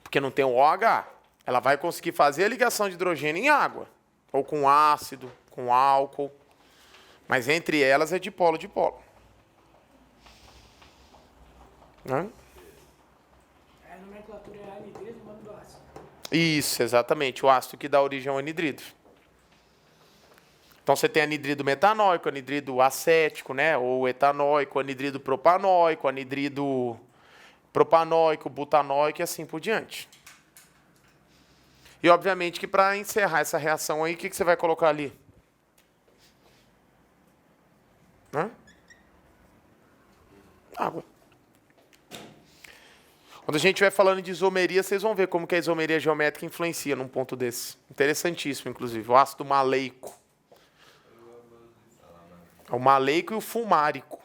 Porque não tem o OH. Ela vai conseguir fazer a ligação de hidrogênio em água. Ou com ácido, com álcool. Mas entre elas é de polo de polo. Né? A nomenclatura é anidrido, o nome do ácido. Isso, exatamente. O ácido que dá origem ao anidrido. Então você tem anidrido metanóico, anidrido acético, né? Ou etanóico, anidrido propanóico, anidrido propanóico, butanóico e assim por diante. E obviamente que para encerrar essa reação aí, o que você vai colocar ali? Hã? Água. Quando a gente estiver falando de isomeria, vocês vão ver como que a isomeria geométrica influencia num ponto desse. Interessantíssimo, inclusive. O ácido maleico. O maleico e o fulmárico.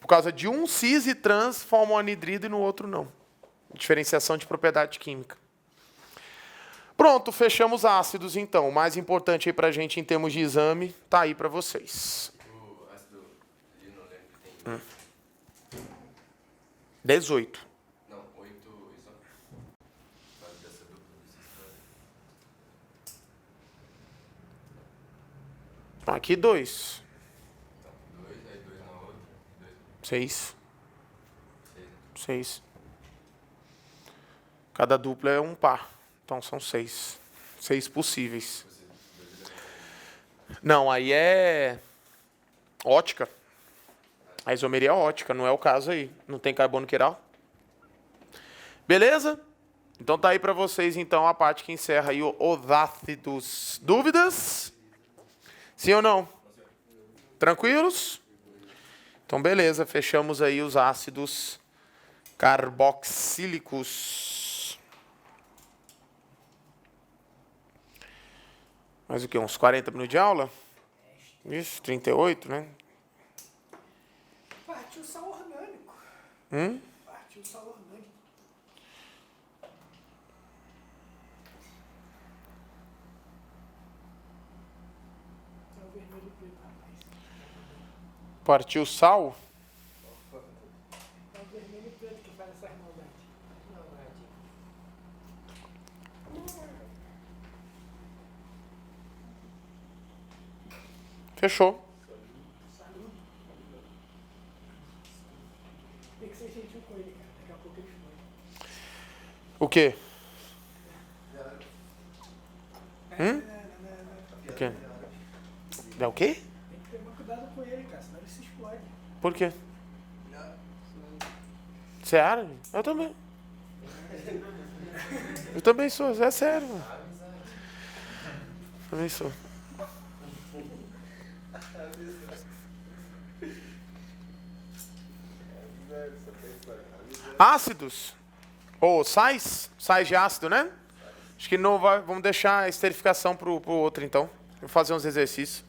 Por causa de um cis e trans formam anidrido e no outro não. Diferenciação de propriedade química. Pronto, fechamos ácidos então. O mais importante aí pra gente em termos de exame tá aí pra vocês. O ácido linolênico tem 18. Não, 8 isótopos. Faz dessa dupla do sistema. Aqui 2. Então, 2, aí 2 na outra. 6. 6. 6. Cada dupla é um par. Então são 6. 6 possíveis. Não, aí é ótica. A isomeria é ótica, não é o caso aí. Não tem carbono quiral. Beleza? Então tá aí pra vocês então a parte que encerra aí os ácidos. Dúvidas? Sim ou não? Tranquilos? Então beleza, fechamos aí os ácidos carboxílicos. Mais o que? Uns 40 minutos de aula? Isso, 38, né? Partiu sal orgânico. Partiu sal orgânico. É o vermelho e preto, rapaz. Partiu sal? É o vermelho e preto que faz essa maldade. Não, não é tipo. Fechou. Saúde. Tem que ser gentil com ele, cara. Daqui a pouco ele foi. O quê? Não. O quê? É o quê? Tem que ter mais cuidado com ele, cara, senão ele se explode. Por quê? Você é árabe? Eu também. Eu também sou, é sério, mano. Também sou. Ácidos. Ou sais? Sais de ácido, né? Acho que não vai. Vamos deixar a esterificação pro outro, então. Vou fazer uns exercícios.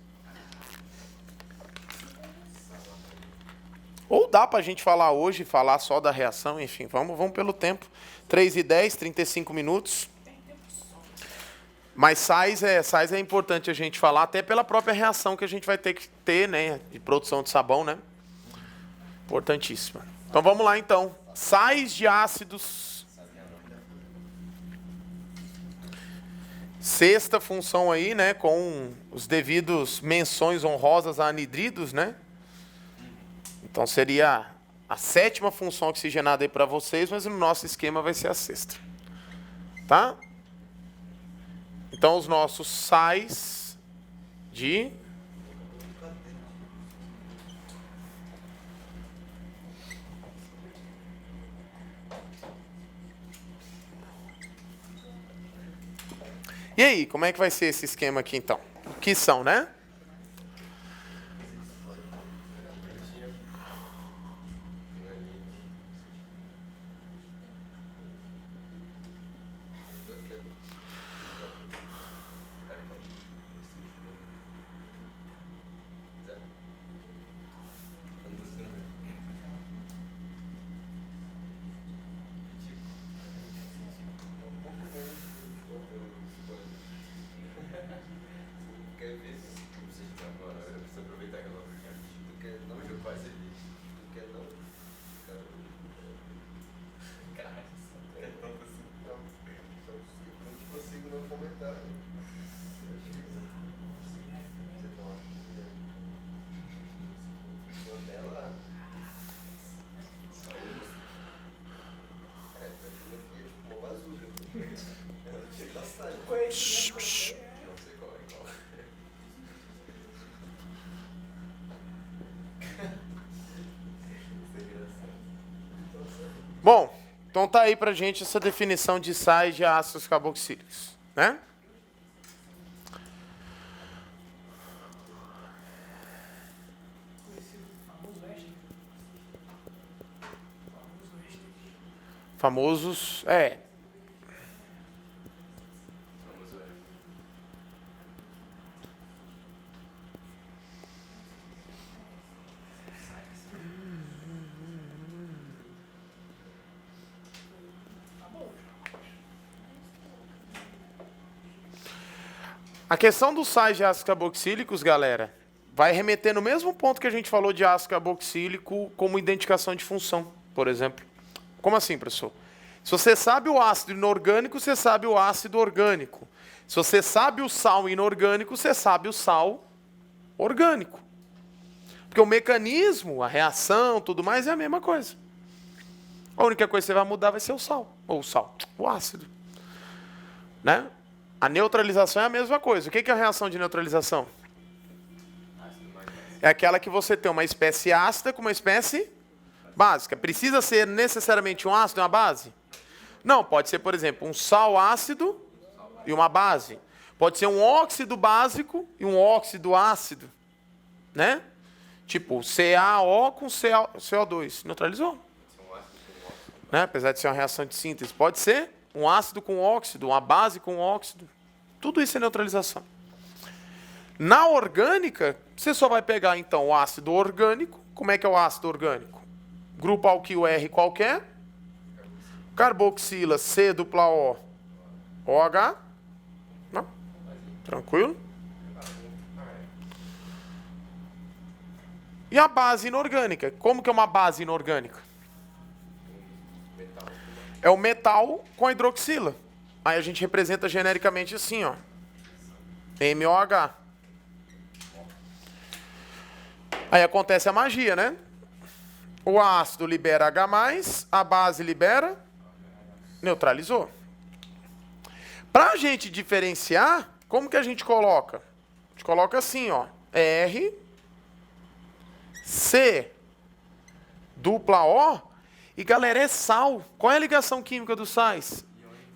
Ou dá pra gente falar hoje, falar só da reação, enfim. Vamos pelo tempo. 3:10, 35 minutos. Mas sais é importante a gente falar, até pela própria reação que a gente vai ter que ter, né? De produção de sabão, né? Importantíssima. Então vamos lá, então. Sais de ácidos. Sexta função aí, né? Com os devidos menções honrosas a anidridos, né? Então seria a sétima função oxigenada aí para vocês, mas no nosso esquema vai ser a sexta. Tá? Então os nossos sais de... E aí, como é que vai ser esse esquema aqui então? O que são, né? anotar aí pra gente essa definição de sais de ácidos carboxílicos, né? Famosos, A questão dos sais de ácidos carboxílicos, galera, vai remeter no mesmo ponto que a gente falou de ácido carboxílico como identificação de função, por exemplo. Como assim, professor? Se você sabe o ácido inorgânico, você sabe o ácido orgânico. Se você sabe o sal inorgânico, você sabe o sal orgânico. Porque o mecanismo, a reação, tudo mais é a mesma coisa. A única coisa que você vai mudar vai ser o sal. Ou o ácido. Né? A neutralização é a mesma coisa. O que é a reação de neutralização? É aquela que você tem uma espécie ácida com uma espécie básica. Precisa ser necessariamente um ácido e uma base? Não, pode ser, por exemplo, um sal ácido e uma base. Pode ser um óxido básico e um óxido ácido. Né? Tipo, CaO com CO2. Neutralizou. Né? Apesar de ser uma reação de síntese. Pode ser um ácido com óxido, uma base com óxido. Tudo isso é neutralização. Na orgânica, você só vai pegar, então, o ácido orgânico. Como é que é o ácido orgânico? Grupo alquil R qualquer. Carboxila C dupla O. OH. Não? Tranquilo? E a base inorgânica? Como que é uma base inorgânica? É o metal com a hidroxila. Aí a gente representa genericamente assim, ó. MOH. Aí acontece a magia, né? O ácido libera H+, a base libera, neutralizou. Para a gente diferenciar, como que a gente coloca? A gente coloca assim, ó. R, C, dupla O. E, galera, é sal. Qual é a ligação química dos sais?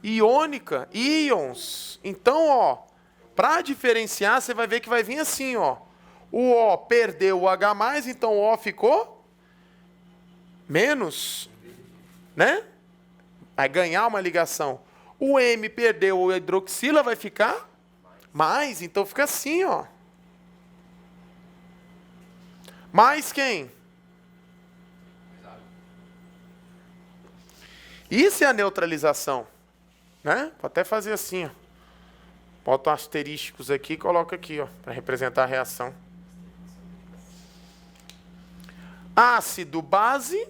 Iônica. Íons. Então, ó, para diferenciar, você vai ver que vai vir assim, ó. O O perdeu o H+, então o O ficou menos, né? Vai ganhar uma ligação. O M perdeu a hidroxila, vai ficar mais, então fica assim, ó. Mais quem? Isso é a neutralização, né? Vou até fazer assim, ó. Bota asterísticos aqui e coloca aqui, ó, para representar a reação. Ácido base,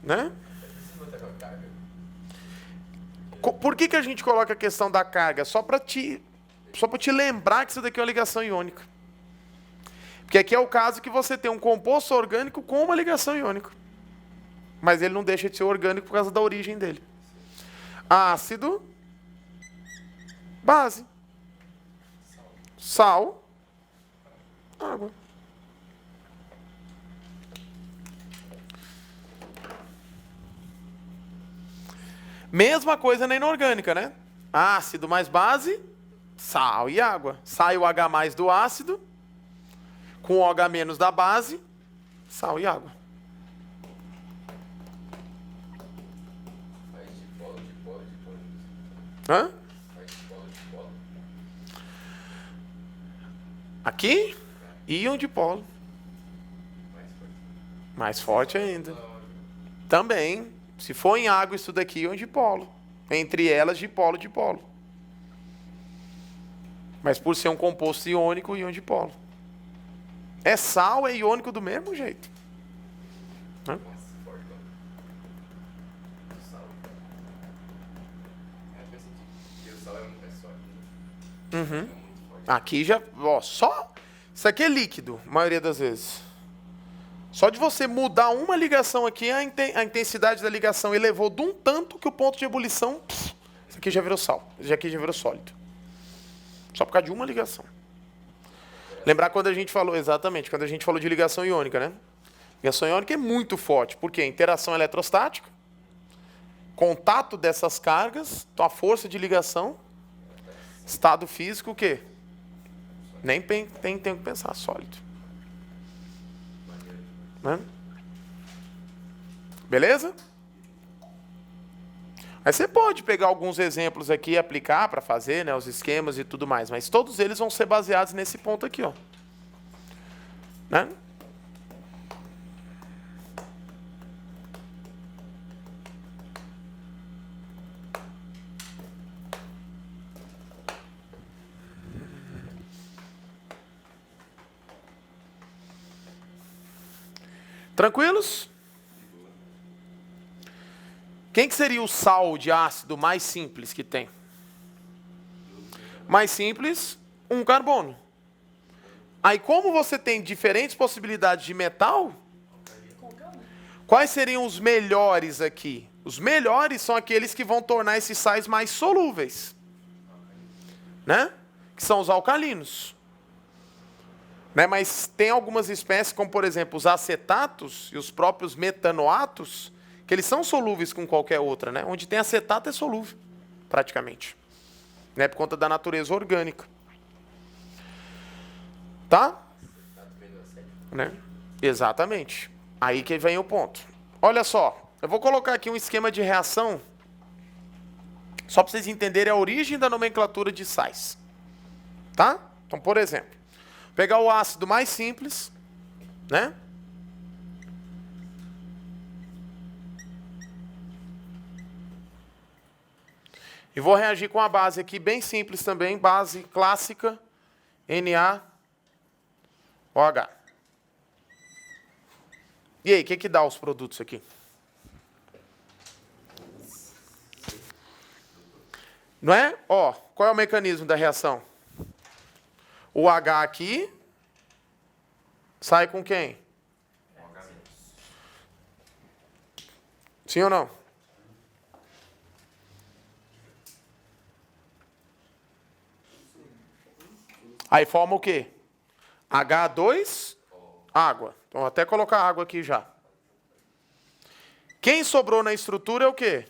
né? Por que a gente coloca a questão da carga? Só para te lembrar que isso daqui é uma ligação iônica. Porque aqui é o caso que você tem um composto orgânico com uma ligação iônica. Mas ele não deixa de ser orgânico por causa da origem dele. Ácido, base, sal, água. Mesma coisa na inorgânica, né? Ácido mais base, sal e água. Sai o H+ do ácido, com o OH- da base, sal e água. Hã? Aqui? Íon dipolo. Mais forte ainda. Também. Se for em água, isso daqui é íon dipolo. Entre elas, dipolo, dipolo. Mas por ser um composto iônico, íon dipolo. É sal, é iônico do mesmo jeito. Hã? Uhum. Aqui já, ó, só isso aqui é líquido, a maioria das vezes. Só de você mudar uma ligação aqui, a intensidade da ligação elevou de um tanto que o ponto de ebulição, isso aqui já virou sal, isso aqui já virou sólido. Só por causa de uma ligação. Lembrar quando a gente falou, exatamente, quando a gente falou de ligação iônica, né? Ligação iônica é muito forte, porque interação eletrostática, contato dessas cargas, então a força de ligação, estado físico, o quê? Nem tem que pensar, sólido. Né? Beleza? Aí você pode pegar alguns exemplos aqui e aplicar para fazer, né, os esquemas e tudo mais, mas todos eles vão ser baseados nesse ponto aqui, ó. Né? Tranquilos? Quem que seria o sal de ácido mais simples que tem? Mais simples, um carbono. Aí como você tem diferentes possibilidades de metal, quais seriam os melhores aqui? Os melhores são aqueles que vão tornar esses sais mais solúveis, né? Que são os alcalinos. Né? Mas tem algumas espécies, como por exemplo os acetatos e os próprios metanoatos, que eles são solúveis com qualquer outra, né? Onde tem acetato é solúvel, praticamente. Né? Por conta da natureza orgânica. Tá? Né? Exatamente. Aí que vem o ponto. Olha só, eu vou colocar aqui um esquema de reação, só para vocês entenderem a origem da nomenclatura de sais. Tá? Então, por exemplo, pegar o ácido mais simples, né? E vou reagir com a base aqui, bem simples também, base clássica, NaOH. E aí, o que dá os produtos aqui? Não é? Ó, qual é o mecanismo da reação? O H aqui sai com quem? Sim ou não? Aí forma o quê? H2, água. Então vou até colocar água aqui já. Quem sobrou na estrutura é o quê?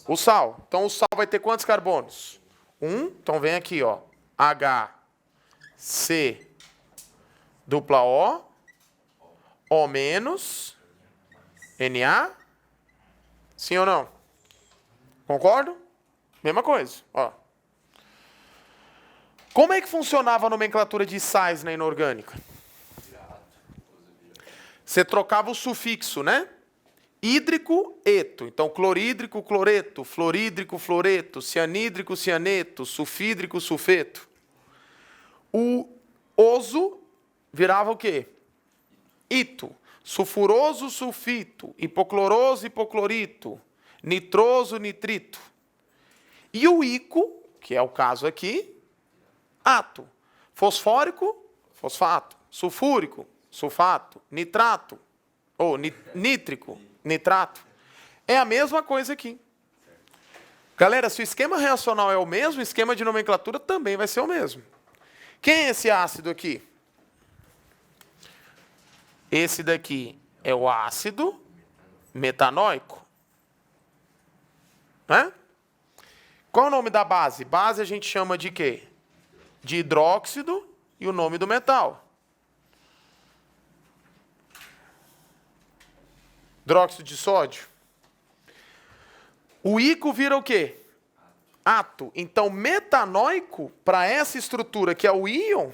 O sal. Então o sal vai ter quantos carbonos? 1. Então vem aqui, ó. HC dupla O, O menos, Na. Sim ou não? Concordo? Mesma coisa, ó. Como é que funcionava a nomenclatura de sais na inorgânica? Você trocava o sufixo, né? Hídrico, eto. Então, clorídrico, cloreto, fluorídrico, fluoreto, cianídrico, cianeto, sulfídrico, sulfeto. O oso virava o quê? Ito. Sulfuroso, sulfito. Hipocloroso, hipoclorito. Nitroso, nitrito. E o ico, que é o caso aqui, ato. Fosfórico, fosfato. Sulfúrico, sulfato. Nitrato, ou nítrico, nitrato. É a mesma coisa aqui. Galera, se o esquema reacional é o mesmo, o esquema de nomenclatura também vai ser o mesmo. Quem é esse ácido aqui? Esse daqui é o ácido metanóico. Né? Qual é o nome da base? Base a gente chama de quê? De hidróxido e o nome do metal. Hidróxido de sódio. O ico vira o quê? Ato. Então, metanóico, para essa estrutura que é o íon,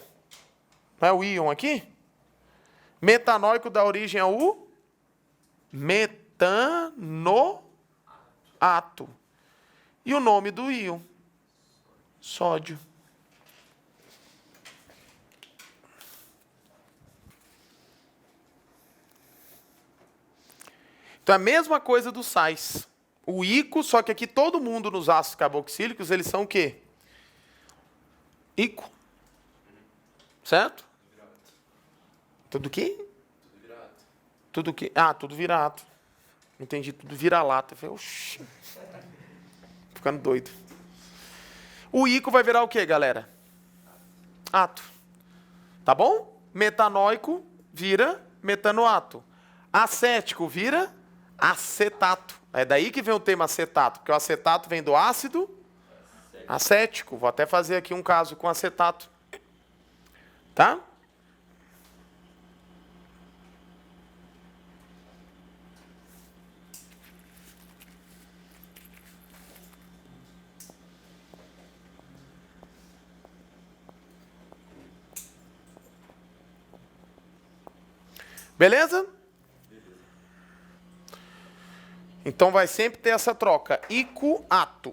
não é o íon aqui? Metanóico dá origem ao metanoato. E o nome do íon? Sódio. Então é a mesma coisa dos sais. O ico, só que aqui todo mundo nos ácidos carboxílicos, eles são o quê? Ico. Certo? Tudo o quê? Tudo virado. Tudo o quê? Ah, tudo virado. Entendi, tudo vira-lata. Eu falei, oxi. Ficando doido. O ico vai virar o quê, galera? Ato. Tá bom? Metanóico vira metanoato. Acético vira acetato. É daí que vem o termo acetato, porque o acetato vem do ácido acético. Vou até fazer aqui um caso com acetato. Tá? Beleza? Então vai sempre ter essa troca. Ico-ato.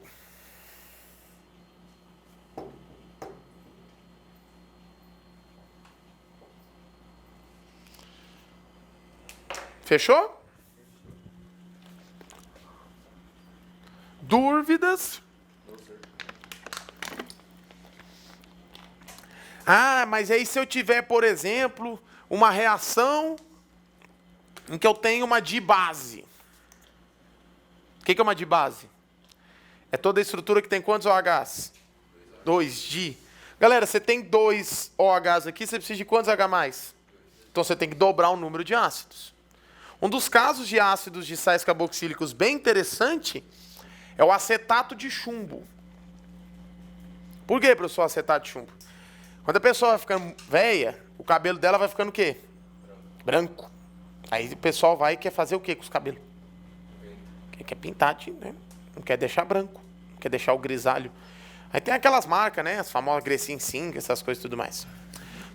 Fechou? Dúvidas? Ah, mas aí se eu tiver, por exemplo, uma reação em que eu tenho uma dibase. O que é uma dibase? É toda a estrutura que tem quantos OHs? 2 Galera, você tem 2 OHs aqui, você precisa de quantos H+? Então você tem que dobrar o número de ácidos. Um dos casos de ácidos de sais carboxílicos bem interessante é o acetato de chumbo. Por que, professor, acetato de chumbo? Quando a pessoa vai ficando velha, o cabelo dela vai ficando o quê? Branco. Aí o pessoal vai e quer fazer o quê com os cabelos? Quer pintar, né? Não quer deixar branco, não quer deixar o grisalho. Aí tem aquelas marcas, né? As famosas Grecin 5, essas coisas e tudo mais.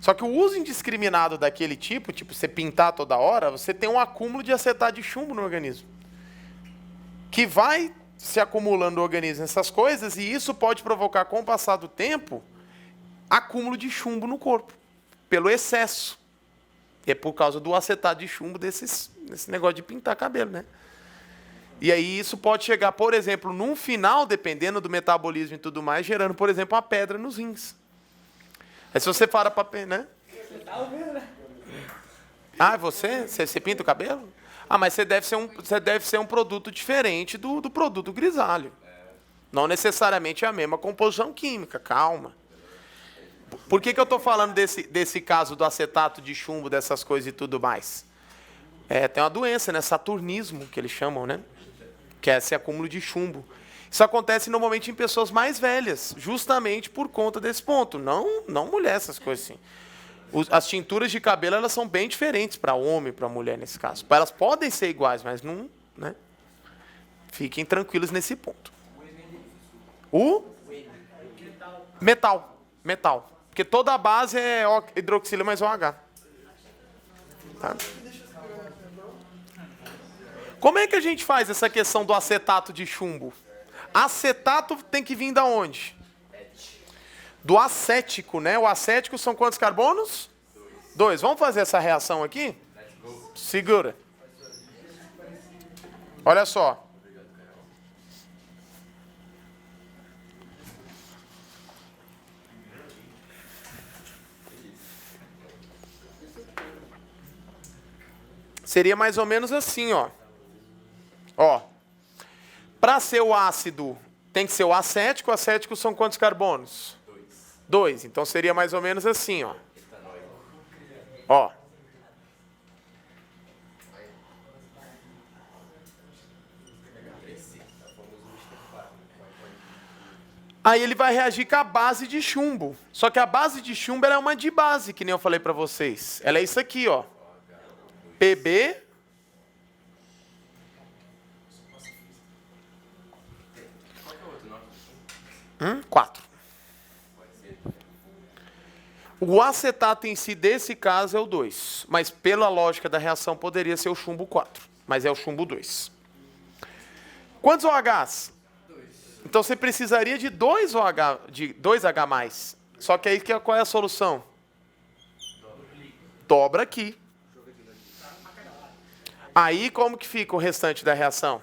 Só que o uso indiscriminado daquele tipo você pintar toda hora, você tem um acúmulo de acetato de chumbo no organismo. Que vai se acumulando no organismo essas coisas, e isso pode provocar, com o passar do tempo, acúmulo de chumbo no corpo, pelo excesso. E é por causa do acetato de chumbo desse negócio de pintar cabelo, né? E aí isso pode chegar, por exemplo, num final, dependendo do metabolismo e tudo mais, gerando, por exemplo, uma pedra nos rins. Aí se você para para... né? Você tá ouvindo, né? Ah, você pinta o cabelo? Ah, mas você deve ser um produto diferente do produto grisalho. Não necessariamente é a mesma composição química, calma. Por que eu estou falando desse caso do acetato de chumbo, dessas coisas e tudo mais? Tem uma doença, né? Saturnismo, que eles chamam, né? Que é esse acúmulo de chumbo. Isso acontece normalmente em pessoas mais velhas, justamente por conta desse ponto. Não mulher, essas coisas assim. As tinturas de cabelo, elas são bem diferentes para homem e para mulher nesse caso. Elas podem ser iguais, mas não, né? Fiquem tranquilos nesse ponto. O metal. Porque toda a base é hidroxila mais OH. Tá? Como é que a gente faz essa questão do acetato de chumbo? Acetato tem que vir da onde? Do acético, né? O acético são quantos carbonos? 2. Vamos fazer essa reação aqui? Segura. Olha só. Seria mais ou menos assim, ó. Ó. Para ser o ácido, tem que ser o acético. O acético são quantos carbonos? 2. Então seria mais ou menos assim, ó. Ó. Aí ele vai reagir com a base de chumbo. Só que a base de chumbo ela é uma dibase, que nem eu falei para vocês. Ela é isso aqui, ó. Pb. 4. O acetato em si, desse caso, é o 2. Mas pela lógica da reação, poderia ser o chumbo 4. Mas é o chumbo 2. Quantos OHs? 2. Então você precisaria de 2 H+. Só que aí qual é a solução? Dobra aqui. Aí como que fica o restante da reação?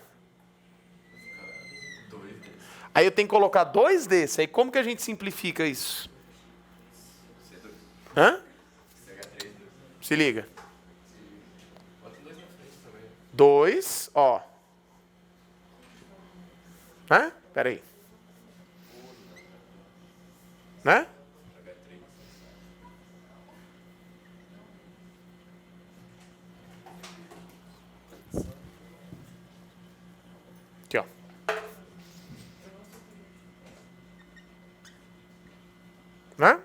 Aí eu tenho que colocar 2 desses. Aí como que a gente simplifica isso? Hã? Se liga. 2, ó. Hã? Pera aí. Né? Né?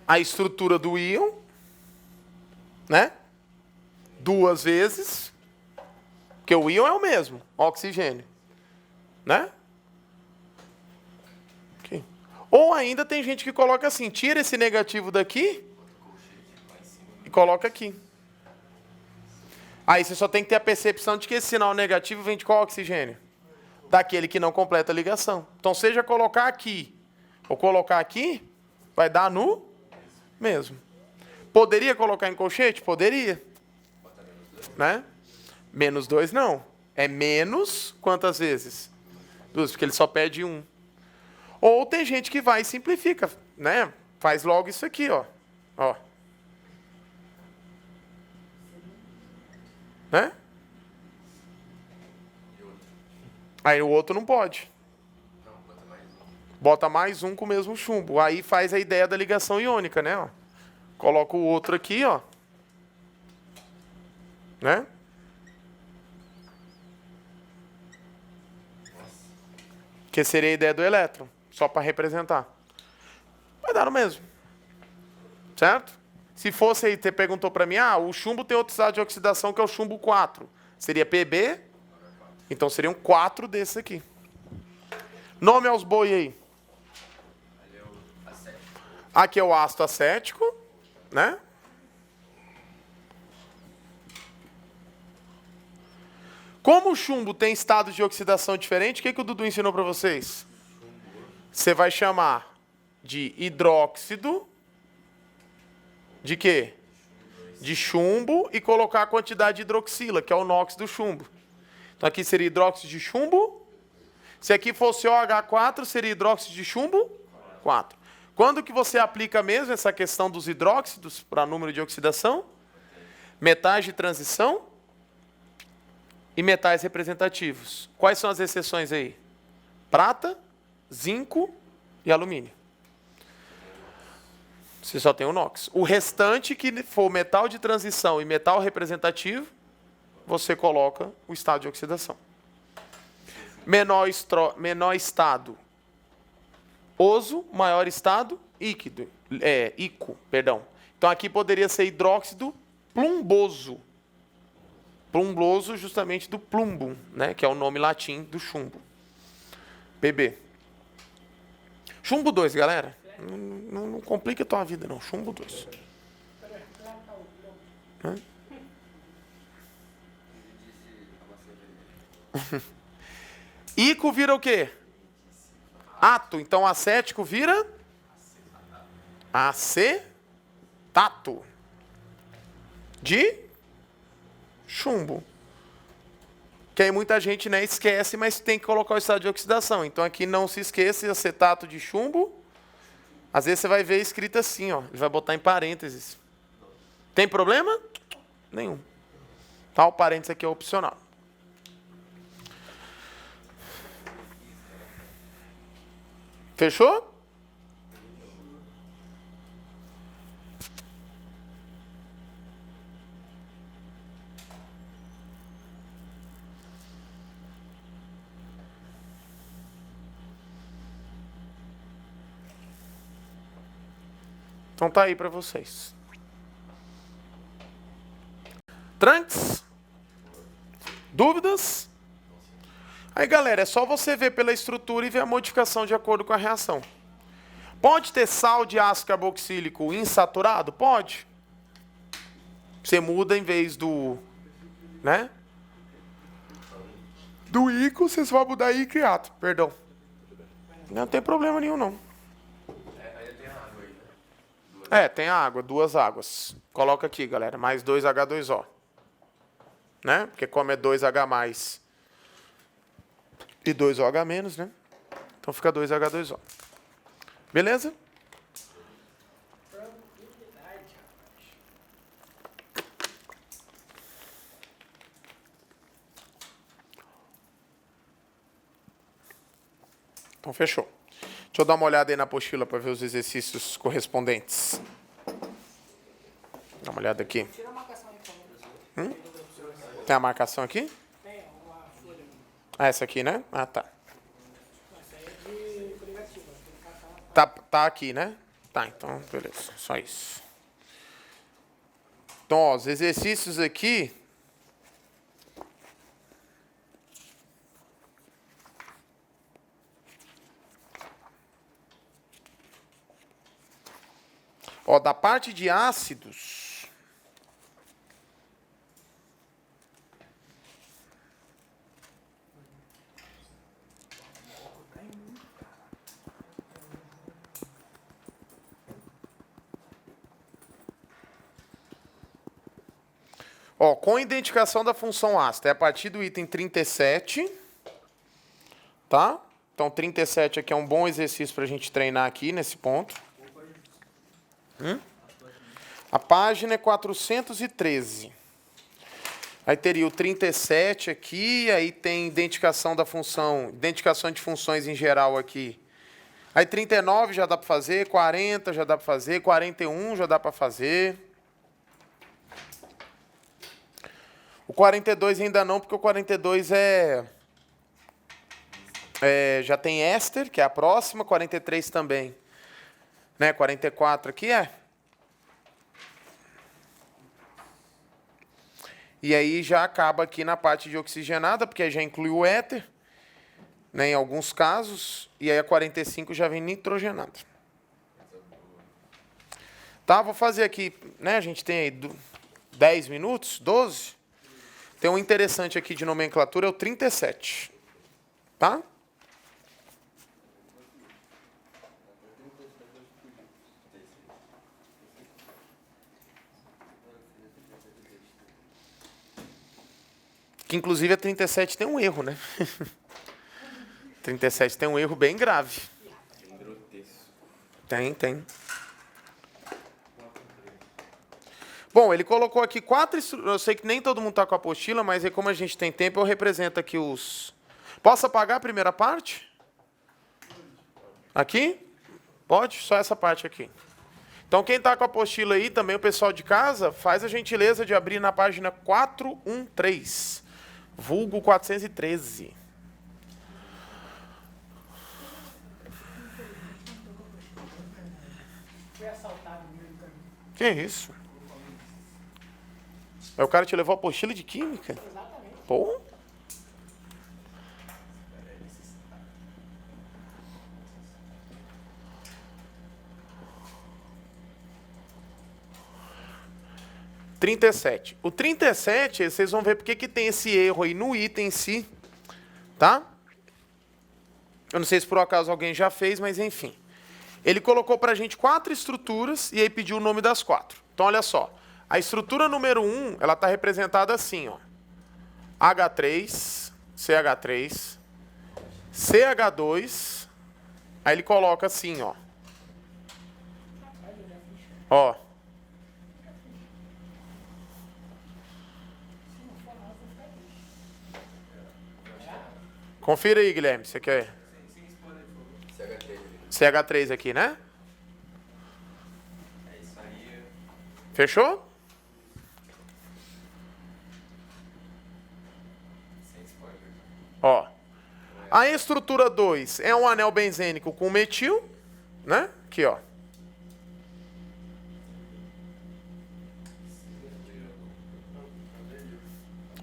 A estrutura do íon, né? Duas vezes, porque o íon é o mesmo, oxigênio, né? Aqui. Ou ainda tem gente que coloca assim, tira esse negativo daqui e coloca aqui. Aí você só tem que ter a percepção de que esse sinal negativo vem de qual oxigênio? Daquele que não completa a ligação. Então, seja colocar aqui ou colocar aqui, vai dar no mesmo. Poderia colocar em colchete? Poderia. Né? Menos 2 não. É menos quantas vezes? 2, porque ele só pede 1. Ou tem gente que vai e simplifica, né? Faz logo isso aqui, ó. Ó. Né? Aí o outro não pode. Bota mais um com o mesmo chumbo. Aí faz a ideia da ligação iônica, né? Ó. Coloca o outro aqui, ó. Né? Que seria a ideia do elétron. Só para representar. Vai dar o mesmo. Certo? Se fosse aí, você perguntou para mim, o chumbo tem outro estado de oxidação que é o chumbo 4. Seria Pb? Então seriam 4 desses aqui. Nome aos boi aí. Aqui é o ácido acético, né? Como o chumbo tem estados de oxidação diferentes, o que o Dudu ensinou para vocês? Você vai chamar de hidróxido de quê? De chumbo e colocar a quantidade de hidroxila, que é o NOx do chumbo. Então aqui seria hidróxido de chumbo. Se aqui fosse OH4, seria hidróxido de chumbo 4. Quando que você aplica mesmo essa questão dos hidróxidos para número de oxidação? Metais de transição e metais representativos. Quais são as exceções aí? Prata, zinco e alumínio. Você só tem o NOx. O restante que for metal de transição e metal representativo, você coloca o estado de oxidação. Menor estado, oso, maior estado, ico, perdão. Então aqui poderia ser hidróxido plumboso. Plumboso justamente do plumbum, né, que é o nome latim do chumbo. Pb. Chumbo 2, galera. Não complica a tua vida, não. Chumbo 2. Ico vira o quê? Ato. Então acético vira? Acetato. De chumbo. Que aí muita gente, né, esquece, mas tem que colocar o estado de oxidação. Então aqui não se esqueça, acetato de chumbo. Às vezes você vai ver escrito assim, ó. Ele vai botar em parênteses. Tem problema? Nenhum. Tá, o parênteses aqui é opcional. Fechou? Então tá aí para vocês. Tranques? Dúvidas? Aí, galera, é só você ver pela estrutura e ver a modificação de acordo com a reação. Pode ter sal de ácido carboxílico insaturado? Pode. Você muda em vez do, né? Do ico, você só vai mudar ico e ato, perdão. Não tem problema nenhum, não. Ainda tem água aí, né? Tem água, 2 águas. Coloca aqui, galera, mais 2H2O. Né? Porque como é 2H+, e 2OH-, né? Então fica 2H2O. Beleza? Então, fechou. Deixa eu dar uma olhada aí na apostila para ver os exercícios correspondentes. Dá uma olhada aqui. Tira a marcação aí, por favor. Tem a marcação aqui? Tem, uma folha. Ah, essa aqui, né? Ah, tá. Essa aí é de coligativa. Tem que catar. Tá aqui, né? Tá, então, beleza. Só isso. Então, ó, os exercícios aqui... Ó, da parte de ácidos... Ó, com identificação da função ácida, é a partir do item 37, tá? Então, 37 aqui é um bom exercício para a gente treinar aqui nesse ponto. A página é 413. Aí teria o 37 aqui, aí tem identificação da função, identificação de funções em geral aqui. Aí 39 já dá para fazer, 40 já dá para fazer, 41 já dá para fazer. O 42 ainda não, porque o 42 já tem éster, que é a próxima, 43 também. Né? 44 aqui E aí já acaba aqui na parte de oxigenada, porque já inclui o éter, né, em alguns casos, e aí a 45 já vem nitrogenada. Tá, vou fazer aqui, né, a gente tem aí 10 minutos, 12. Tem um interessante aqui de nomenclatura, é o 37. Tá? Que inclusive a 37 tem um erro, né? 37 tem um erro bem grave. Tem. Bom, ele colocou aqui 4 instruções. Eu sei que nem todo mundo está com a apostila, mas aí como a gente tem tempo, eu represento aqui os... Posso apagar a primeira parte? Aqui? Pode? Só essa parte aqui. Então, quem está com a apostila aí, também o pessoal de casa, faz a gentileza de abrir na página 413. Vulgo 413. Foi assaltado no meio do caminho. Que isso? Aí o cara te levou a apostila de química? Exatamente. Pô. O 37, vocês vão ver porque que tem esse erro aí no item em si, tá? Eu não sei se por acaso alguém já fez, mas enfim. Ele colocou pra gente 4 estruturas e aí pediu o nome das 4. Então, olha só. A estrutura número 1, ela está representada assim, ó. H3, CH3, CH2. Aí ele coloca assim, ó. Ó. Confira aí, Guilherme. Você quer? CH3 aqui, né? É isso aí. Fechou? Sem spoiler. Ó. A estrutura 2 é um anel benzênico com metil, né? Aqui, ó.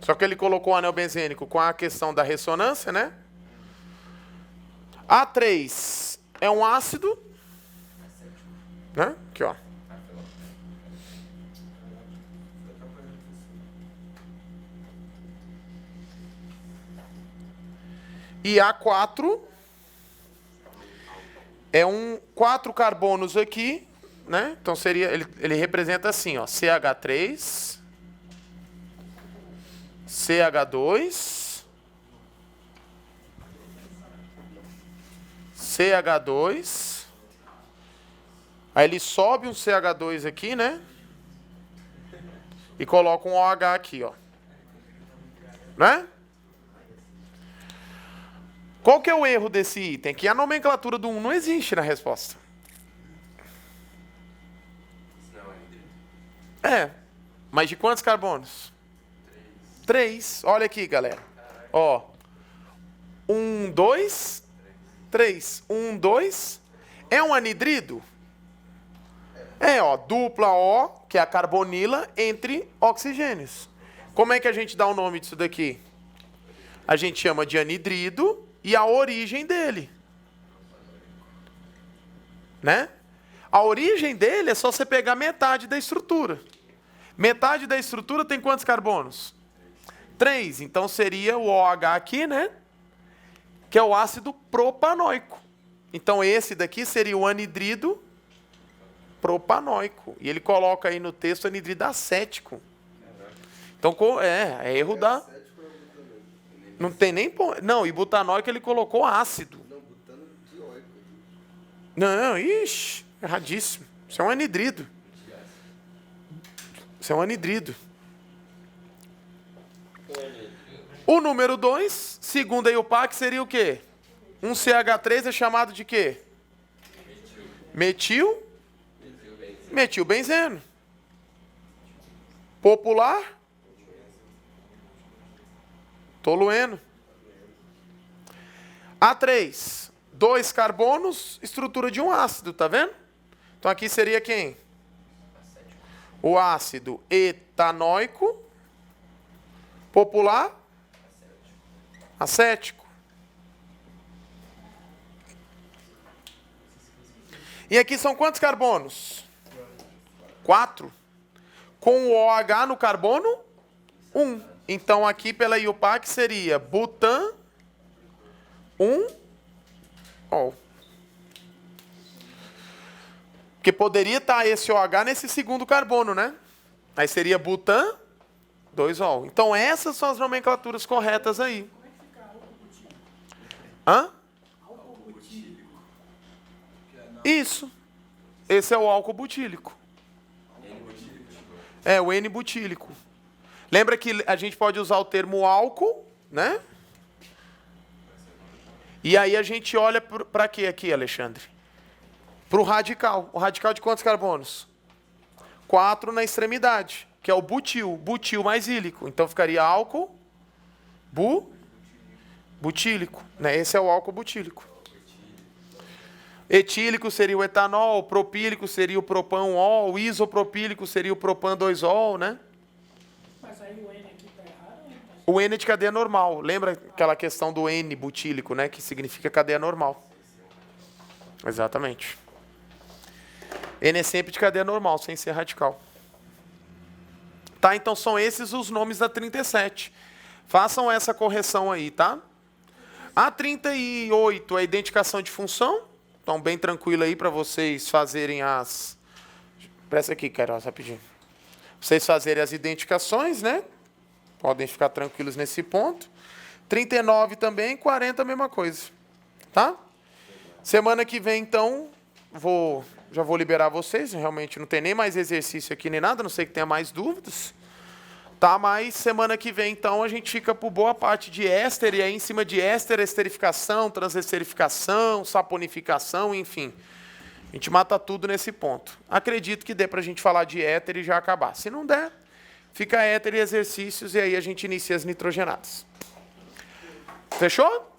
Só que ele colocou o anel benzênico com a questão da ressonância, né? A3 é um ácido, né? Aqui, ó. E A4 é um 4 carbonos aqui, né? Então seria ele representa assim, ó, CH3, CH2, CH2. Aí ele sobe um CH2 aqui, né? E coloca um OH aqui, ó. Né? Qual que é o erro desse item? Que a nomenclatura do 1 não existe na resposta. Não, é anidrito. É. Mas de quantos carbonos? 3. Olha aqui, galera. Ó. 1, 2, 3. 1, 2. É um anidrido? É, ó. Dupla O, que é a carbonila, entre oxigênios. Como é que a gente dá o nome disso daqui? A gente chama de anidrido e a origem dele. Né? A origem dele é só você pegar metade da estrutura. Metade da estrutura tem quantos carbonos? 3. Então seria o OH aqui, né? Que é o ácido propanóico. Então esse daqui seria o anidrido propanóico. E ele coloca aí no texto anidrido acético. Então é erro da... Não tem nem... Não, e butanóico ele colocou ácido. Não, butano dioico. Não, ixi, erradíssimo. Isso é um anidrido. Isso é um anidrido. O número 2, segundo a IUPAC, seria o quê? Um CH3 é chamado de quê? Metilbenzeno. Popular? Tolueno. A3, 2 carbonos, estrutura de um ácido, tá vendo? Então aqui seria quem? O ácido etanóico. Popular? Acético. E aqui são quantos carbonos? 4. Com o OH no carbono, 1. Então aqui pela IUPAC seria butan 1 ol. Porque poderia estar esse OH nesse segundo carbono, né? Aí seria butan 2 ol. Então essas são as nomenclaturas corretas aí. Como é que fica álcool butílico? Hã? Álcool butílico. Isso. Esse é o álcool butílico. É, o N-butílico. Lembra que a gente pode usar o termo álcool, né? E aí a gente olha para quê aqui, Alexandre? Para o radical. O radical de quantos carbonos? 4 na extremidade, que é o butil. Butil mais ílico. Então ficaria álcool butílico. Né? Esse é o álcool butílico. Etílico seria o etanol, propílico seria o propan-ol, isopropílico seria o propan-2-ol, né? Mas aí o N aqui tá errado? Ou tá... O N é de cadeia normal. Lembra aquela questão do N-butílico, né? Que significa cadeia normal. Exatamente. N é sempre de cadeia normal, sem ser radical. Tá, então são esses os nomes da 37. Façam essa correção aí, tá? A 38, a identificação de função. Então, bem tranquilo aí para vocês fazerem as... Presta aqui, Carol, rapidinho. Vocês fazerem as identificações, né? Podem ficar tranquilos nesse ponto. 39 também, 40 a mesma coisa. Tá? Semana que vem, então, já vou liberar vocês. Realmente não tem nem mais exercício aqui nem nada, não sei que tenha mais dúvidas. Tá, mas semana que vem, então, a gente fica por boa parte de éster, e aí em cima de éster, esterificação, transesterificação, saponificação, enfim. A gente mata tudo nesse ponto. Acredito que dê pra gente falar de éter e já acabar. Se não der, fica éter e exercícios, e aí a gente inicia as nitrogenadas. Fechou?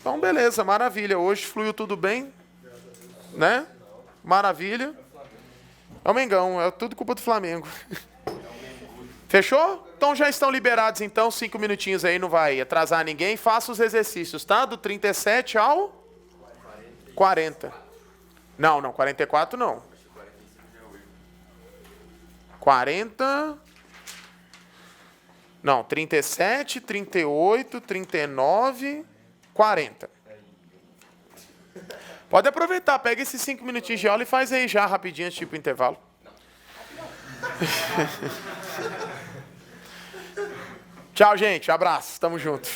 Então, beleza, maravilha. Hoje fluiu tudo bem, né? Maravilha. É o Mengão, é tudo culpa do Flamengo. Fechou? Então já estão liberados, então, 5 minutinhos aí, não vai atrasar ninguém. Faça os exercícios, tá? Do 37 ao 40. Não, 44 não. 40... Não, 37, 38, 39, 40. Pode aproveitar, pega esses 5 minutinhos de aula e faz aí já rapidinho, tipo intervalo. Tchau, gente. Abraço. Tamo junto.